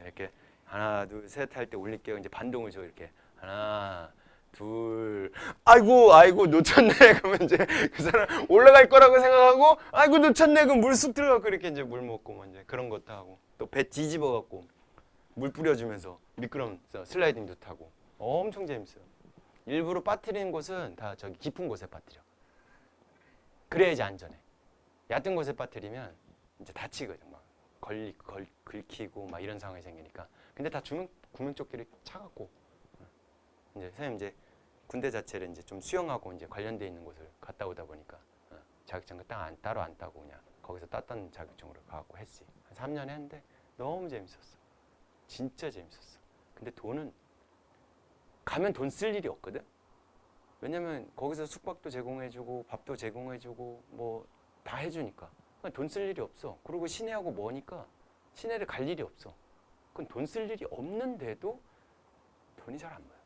이렇게 하나 둘 셋 할 때 올릴게요. 이제 반동을 줘 이렇게 하나 둘 아이고 놓쳤네. 그러면 이제 그 사람 올라갈 거라고 생각하고 아이고 놓쳤네. 그럼 물 쑥 들어가고 이렇게 이제 물 먹고 뭐 이제 그런 것도 하고 또 배 뒤집어 갖고 물 뿌려주면서 미끄럼서 슬라이딩도 타고 엄청 재밌어요. 일부러 빠뜨리는 곳은 다 저기 깊은 곳에 빠뜨려. 그래야지 안전해. 얕은 곳에 빠뜨리면 이제 다치거든. 막 긁히고 막 이런 상황이 생기니까. 근데 다 구명조끼를 차갖고 이제 선생님 이제 군대 자체를 이제 좀 수영하고 이제 관련돼 있는 곳을 갔다 오다 보니까 자격증을 따로 안 따고 그냥 거기서 땄던 자격증으로 가고 했지. 한 3년 했는데 너무 재밌었어. 진짜 재밌었어. 근데 돈은 가면 돈 쓸 일이 없거든. 왜냐면 거기서 숙박도 제공해주고 밥도 제공해주고 뭐 다 해주니까 돈 쓸 일이 없어. 그리고 시내하고 머니까 시내를 갈 일이 없어. 그건 돈 쓸 일이 없는데도 돈이 잘 안 모여.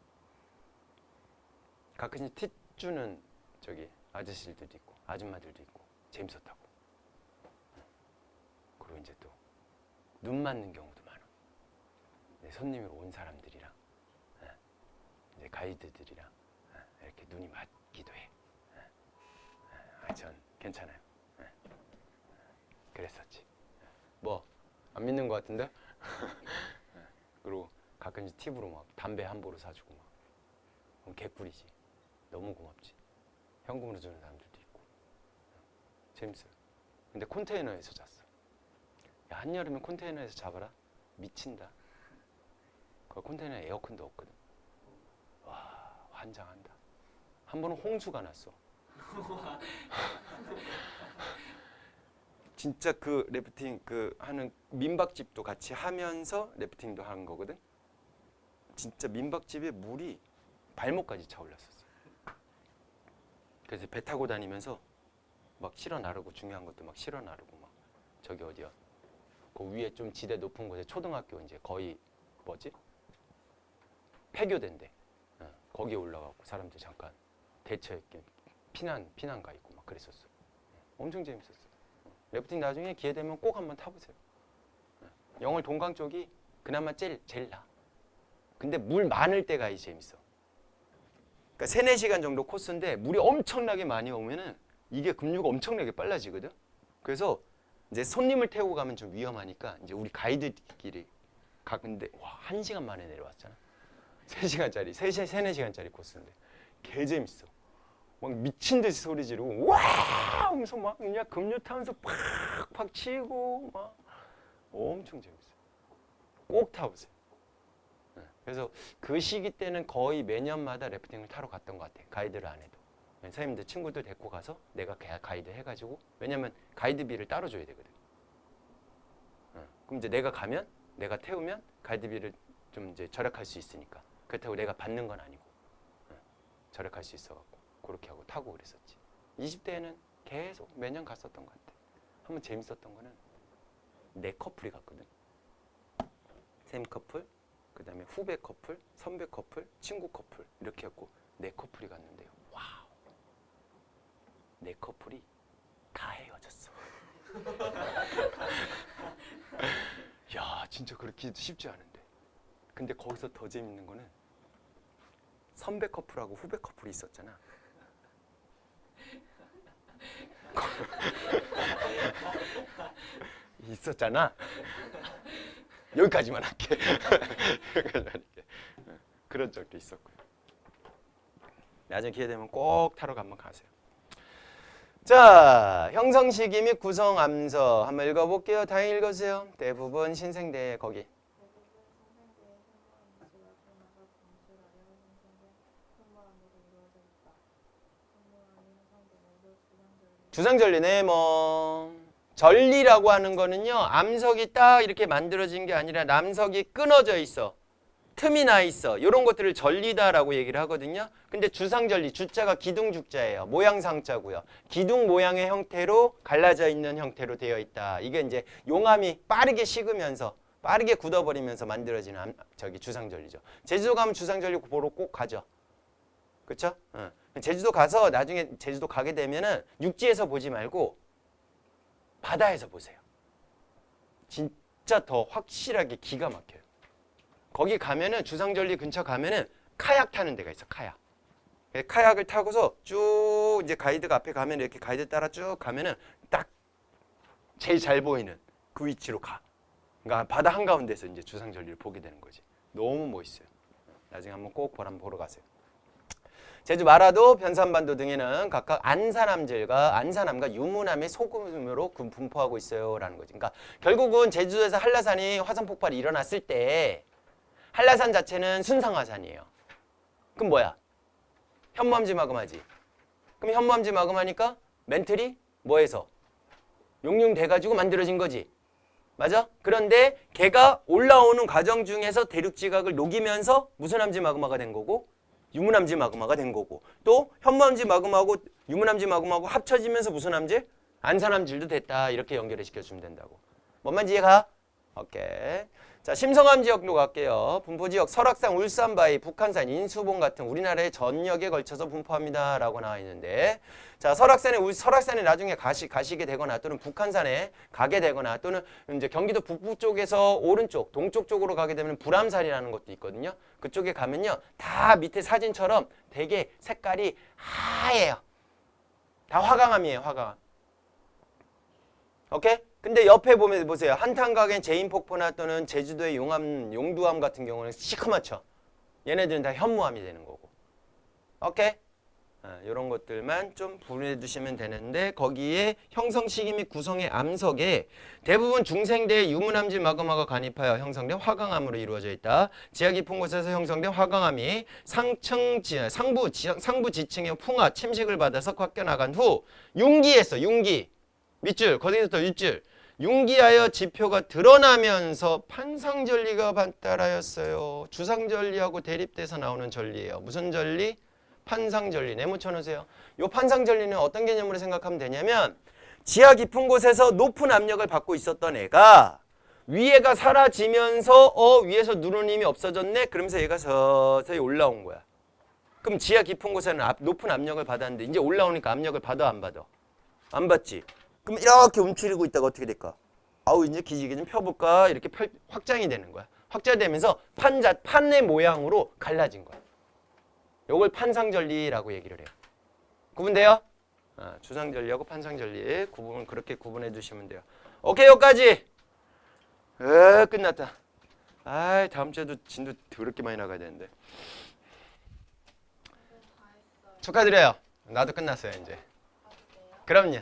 가끔씩 팁 주는 저기 아저씨들도 있고 아줌마들도 있고 재밌었다고. 그리고 이제 또 눈 맞는 경우도 많아. 손님으로 온 사람들이랑 이제 가이드들이랑 이렇게 눈이 맞기도 해. 전 괜찮아요. 그랬었지. 뭐 안 믿는 것 같은데? 그리고 가끔씩 팁으로 막 담배 한 보루 사주고 막. 그럼 개꿀이지. 너무 고맙지. 현금으로 주는 사람들도 있고. 재밌어요. 근데 컨테이너에서 잤어. 야, 한여름에 컨테이너에서 자봐라. 미친다. 그 컨테이너에 에어컨도 없거든. 와, 환장한다. 한 번은 홍수가 났어. 진짜 그 래프팅 그 하는 민박집도 같이 하면서 래프팅도 하는 거거든. 진짜 민박집에 물이 발목까지 차올랐었어. 그래서 배 타고 다니면서 막 실어 나르고 중요한 것도 막 실어 나르고 막 저기 어디야? 그 위에 좀 지대 높은 곳에 초등학교 이제 거의 뭐지? 폐교된대. 거기에 올라가고 사람들 잠깐 대처 피난 가 있고 막 그랬었어. 엄청 재밌었어. 래프팅 나중에 기회 되면 꼭 한번 타보세요. 영월 동강 쪽이 그나마 제일 나. 근데 물 많을 때가 이 재밌어. 그러니까 3-4시간 정도 코스인데 물이 엄청나게 많이 오면은 이게 급류가 엄청나게 빨라지거든. 그래서 이제 손님을 태우고 가면 좀 위험하니까 이제 우리 가이드끼리 가는데 와 1시간 만에 내려왔잖아. 3시간짜리 3-4시간짜리 코스인데 개 재밌어. 막 미친 듯이 소리 지르고 와 하면서 막 그냥 급류 타면서 팍팍 치고 막 엄청 재밌어요. 꼭 타보세요. 그래서 그 시기 때는 거의 매년마다 래프팅을 타러 갔던 것 같아. 가이드를 안 해도. 선생님들 친구들 데리고 가서 내가 가이드 해가지고 왜냐면 가이드비를 따로 줘야 되거든. 그럼 이제 내가 가면 내가 태우면 가이드비를 좀 이제 절약할 수 있으니까. 그렇다고 내가 받는 건 아니고 절약할 수 있어갖고 그렇게 하고 타고 그랬었지. 20대에는 계속 매년 갔었던 것 같아. 한번 재밌었던 거는 4커플이 갔거든. 쌤 커플, 그 다음에 후배 커플, 선배 커플, 친구 커플 이렇게 했고 4커플이 갔는데요. 와우. 4커플이 다 헤어졌어. 야 진짜 그렇게 쉽지 않은데. 근데 거기서 더 재밌는 거는 선배 커플하고 후배 커플이 있었잖아. 있었잖아. 여기까지만 할게. 여기까지만 할게. 그런 적도 있었고요. 나중에 기회 되면 꼭 타로 한번 가세요. 자, 형성시기 및 구성암서 한번 읽어볼게요. 다 읽으세요. 대부분 신생대 거기. 주상전리네. 뭐 전리라고 하는 거는요, 암석이 딱 이렇게 만들어진 게 아니라 남석이 끊어져 있어, 틈이 나 있어, 이런 것들을 전리다라고 얘기를 하거든요. 근데 주상전리, 주자가 기둥주자예요. 모양상자고요. 기둥 모양의 형태로 갈라져 있는 형태로 되어 있다. 이게 이제 용암이 빠르게 식으면서 빠르게 굳어버리면서 만들어지는 주상전리죠. 제주도 가면 주상전리 보러 꼭 가죠. 그렇죠? 제주도 가서 나중에 제주도 가게 되면은 육지에서 보지 말고 바다에서 보세요. 진짜 더 확실하게 기가 막혀요. 거기 가면은 주상전리 근처 가면은 카약 타는 데가 있어. 카약. 카약을 타고서 쭉 이제 가이드가 앞에 가면 이렇게 가이드 따라 쭉 가면은 딱 제일 잘 보이는 그 위치로 가. 그러니까 바다 한가운데서 이제 주상전리를 보게 되는 거지. 너무 멋있어요. 나중에 한번 꼭 보러 가세요. 제주 마라도, 변산반도 등에는 각각 안산암과 유문암의 소금으로 분포하고 있어요라는 거지. 그러니까 결국은 제주도에서 한라산이 화산 폭발이 일어났을 때 한라산 자체는 순상화산이에요. 그럼 뭐야? 현무암지 마그마지. 그럼 현무암지 마그마니까 멘틀이 뭐해서? 용융돼가지고 만들어진 거지. 맞아? 그런데 걔가 올라오는 과정 중에서 대륙지각을 녹이면서 무슨 암지 마그마가 된 거고, 유문암지 마그마가 된 거고, 또 현무암지 마그마하고 유문암지 마그마하고 합쳐지면서 무슨 암지? 안산암질도 됐다. 이렇게 연결을 시켜주면 된다고. 뭔 말인지 이해가? 오케이. 자, 심성암 지역도 갈게요. 분포지역 설악산, 울산 바위, 북한산, 인수봉 같은 우리나라의 전역에 걸쳐서 분포합니다. 라고 나와 있는데, 자, 설악산에 나중에 가시게 되거나 또는 북한산에 가게 되거나 또는 이제 경기도 북부 쪽에서 오른쪽, 동쪽 쪽으로 가게 되면 불암산이라는 것도 있거든요. 그쪽에 가면요, 다 밑에 사진처럼 되게 색깔이 하얘요. 다 화강암이에요, 화강암. 오케이? 근데 옆에 보면 보세요. 한탄각의 제인폭포나 또는 제주도의 용두암 같은 경우는 시커멓죠. 얘네들은 다 현무암이 되는 거고. 오케이? 이런 것들만 좀 분해해 두시면 되는데, 거기에 형성 시기 및 구성의 암석에 대부분 중생대의 유문암질 마그마가 간입하여 형성된 화강암으로 이루어져 있다. 지하 깊은 곳에서 형성된 화강암이 상부 지층의 풍화, 침식을 받아서 꺾여 나간 후 융기했어. 융기. 밑줄, 거기서부터 윗줄. 융기하여 지표가 드러나면서 판상전리가 발달하였어요. 주상전리하고 대립돼서 나오는 전리예요. 무슨 전리? 판상전리. 네모 쳐놓으세요. 이 판상전리는 어떤 개념으로 생각하면 되냐면, 지하 깊은 곳에서 높은 압력을 받고 있었던 애가 위에가 사라지면서 위에서 누르는 힘이 없어졌네? 그러면서 얘가 서서히 올라온 거야. 그럼 지하 깊은 곳에는 높은 압력을 받았는데 이제 올라오니까 압력을 받아 안 받아? 안 받지. 그럼 이렇게 움츠리고 있다가 어떻게 될까? 아우, 이제 기지개 좀 펴볼까? 이렇게 확장이 되는 거야. 확장되면서 판의 모양으로 갈라진 거야. 요걸 판상전리라고 얘기를 해요. 구분돼요? 주상전리하고 판상전리 구분, 그렇게 구분해 주시면 돼요. 오케이, 여기까지. 끝났다. 다음 주에도 진도 더럽게 많이 나가야 되는데. 축하드려요. 나도 끝났어요, 이제. 그럼요.